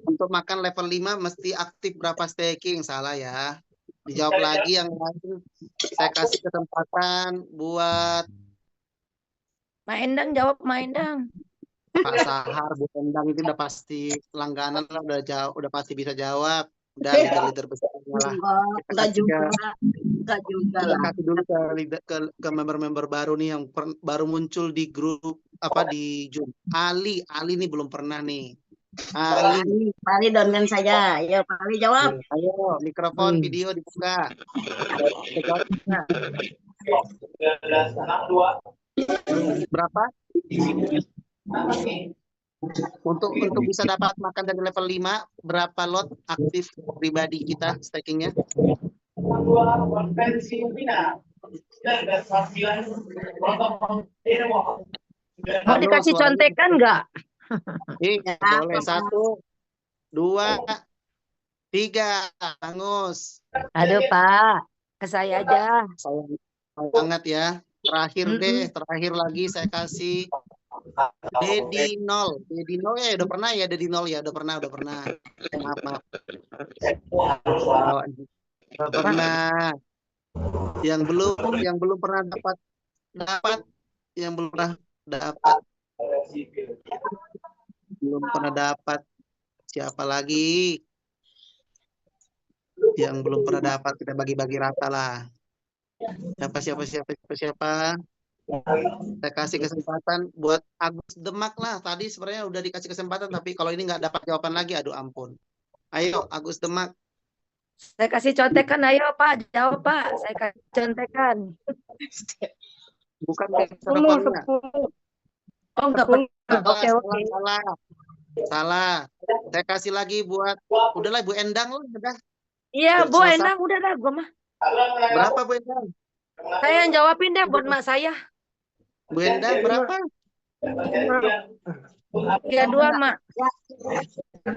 Untuk makan level 5 mesti aktif berapa staking? Salah ya. Dijawab lagi yang lain. Saya kasih kesempatan buat Mak Endang jawab, Mak Endang. Pak Sahar, Bu Endang itu udah pasti langganan lah, udah pasti bisa jawab. Udah leader besar lah. Enggak juga lah. Kasih dulu ke member-member baru nih yang baru muncul di grup di Zoom. Ali nih belum pernah nih. Ali download saja. Ya, Pak Ali jawab. Ayo, mikrofon, video dibuka. Berapa? Untuk bisa dapat makan dari level 5, berapa lot aktif pribadi kita stakingnya? Mau dikasih contekan nggak? Boleh. 1, 2, 3. Angus. Aduh Pak, ke saya aja. Sayang banget ya. Terakhir lagi saya kasih Dedi 0 ya udah pernah ya. Dedi 0 ya udah pernah. Maaf. Nggak pernah. Yang belum pernah dapat, yang belum pernah dapat, siapa lagi yang belum pernah dapat? Kita bagi-bagi rata lah. Siapa? Saya kasih kesempatan buat Agus Demak lah. Tadi sebenarnya udah dikasih kesempatan, tapi kalau ini nggak dapat jawaban lagi, aduh ampun. Ayo Agus Demak. Saya kasih contekan, ayo Pak, jawab Pak. Saya kasih contekan. Bukan 10. Oh, enggak benar. Oke. Salah. Saya kasih lagi buat, udahlah Bu Endang lah, udah. Iya, Bu Selesai. Endang udah dah, gua mah. Berapa Bu Endang? Saya yang jawabin deh buat mak saya. Bu Endang berapa? 32, Mak.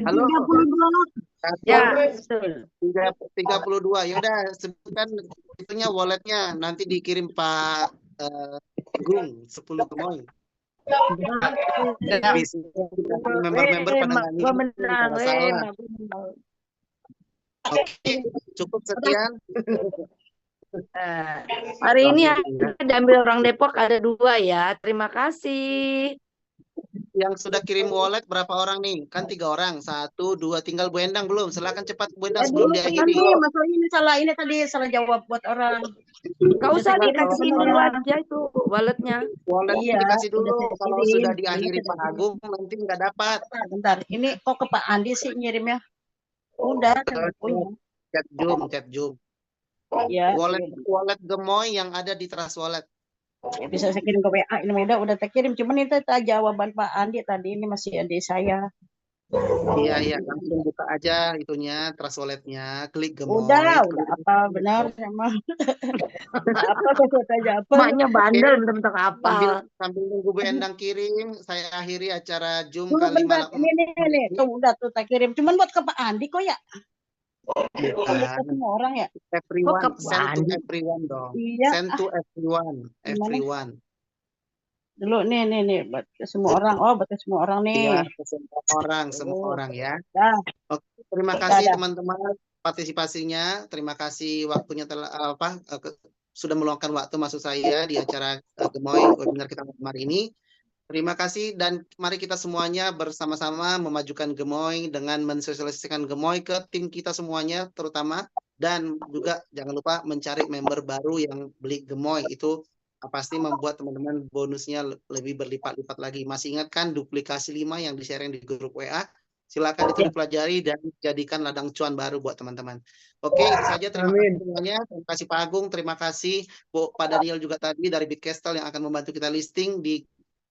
Halo. 32. Ya, betul. 32. Ya udah, sebutkan itunya, walletnya, nanti dikirim Pak Gung 10 gemoy. Member-member pada Gua menang, Oke, cukup sekian. Hari ini diambil orang Depok ada 2 ya. Terima kasih. Yang sudah kirim wallet berapa orang nih? Kan 3 orang. 1, 2, tinggal Bu Endang belum. Silakan cepat Bu Endang sebelum diakhiri. Masalah ini tadi salah jawab buat orang. Gak usah dikasih dulu aja itu walletnya. Wallet Iya, dikasih dulu. udah Kalau kirim. sudah diakhiri Pak Agung nanti nggak dapat. Bentar, ini kok ke Pak Andi sih ngirimnya? Udah, Chat Zoom. ya. Wallet gemoy yang ada di Trust Wallet. Ya, bisa saya kirim ke WA, ini udah tak kirim. Cuman itu jawaban Pak Andi tadi, ini masih adik saya. Iya, langsung buka aja itunya, Trust Wallet-nya, klik gemoy. Udah apa benar emang. Apa kok aja apa. Maknya bandel bentar apa. Sambil nunggu Bu Endang kirim, saya akhiri acara Zoom Tunggu kali bentar, malam. ini tuh udah tuh tak kirim. Cuman buat ke Pak Andi kok ya. Bukan. Semua orang ya. Everyone, Kok ke send to Andi? everyone dong. Iya. Send to everyone. Dulu nih buat ke semua orang. Oh, buat ke semua orang nih. Iya, semua orang ya. Dah. Oke, terima kasih teman-teman partisipasinya. Terima kasih waktunya sudah meluangkan waktu maksud saya di acara Gemoy webinar kita malam hari ini. Terima kasih dan mari kita semuanya bersama-sama memajukan Gemoy dengan mensosialisasikan Gemoy ke tim kita semuanya terutama, dan juga jangan lupa mencari member baru yang beli Gemoy, itu pasti membuat teman-teman bonusnya lebih berlipat-lipat lagi. Masih ingat kan duplikasi 5 yang di-sharing di grup WA? Silakan itu dipelajari dan jadikan ladang cuan baru buat teman-teman. Oke, itu saja. Terima kasih semuanya. Terima kasih Pak Agung, terima kasih Pak Daniel juga tadi dari Bitcastle yang akan membantu kita listing di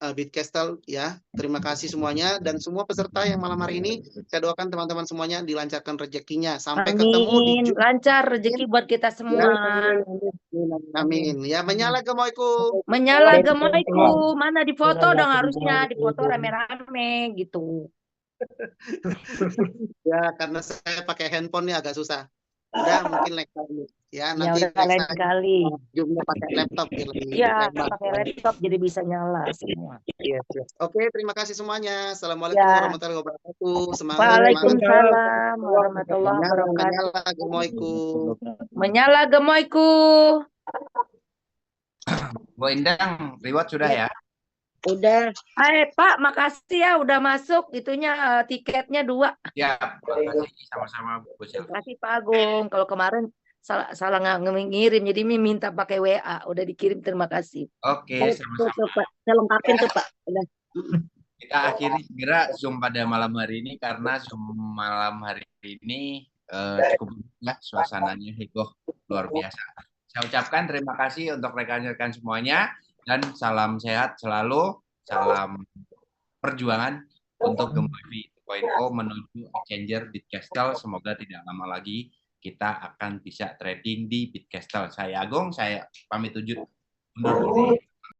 Bitcastle ya. Terima kasih semuanya dan semua peserta yang malam hari ini, saya doakan teman-teman semuanya dilancarkan rezekinya. Sampai ketemu di lancar rezeki buat kita semua. Amin. Ya, menyala gemoyku. Menyala gemoyku. Mana difoto dong, harusnya difoto rame-rame gitu. Ya, karena saya pakai handphone nih agak susah. Udah mungkin next kali ya, nanti lain kali. Zoom-nya pakai laptop ya, lebih Iya, lebar. pakai laptop jadi bisa nyala semua. Yes. Oke, terima kasih semuanya. Assalamualaikum warahmatullahi wabarakatuh. Semangat. Waalaikumsalam warahmatullahi wabarakatuh. Menyala gemoyku. Menyala gemoyku. Bu Endang, reward sudah ya? Udah. Pak, makasih ya udah masuk itunya tiketnya 2. Ya, terima kasih sama-sama Bu Silvi. Terima kasih Pak Agung. Kalau kemarin salah ngirim jadi minta pakai WA, udah dikirim, terima kasih. Oke, sama-sama. Tuh, Pak. Saya lengkapin tuh, Pak. Udah. Kita akhiri segera Zoom pada malam hari ini karena Zoom malam hari ini cukup ya, suasananya heboh luar biasa. Saya ucapkan terima kasih untuk rekan-rekan semuanya. Dan salam sehat selalu, salam perjuangan untuk Gemoy 2.0 menuju exchanger Bitcastle. Semoga tidak lama lagi kita akan bisa trading di Bitcastle. Saya Agung, saya pamit undur diri.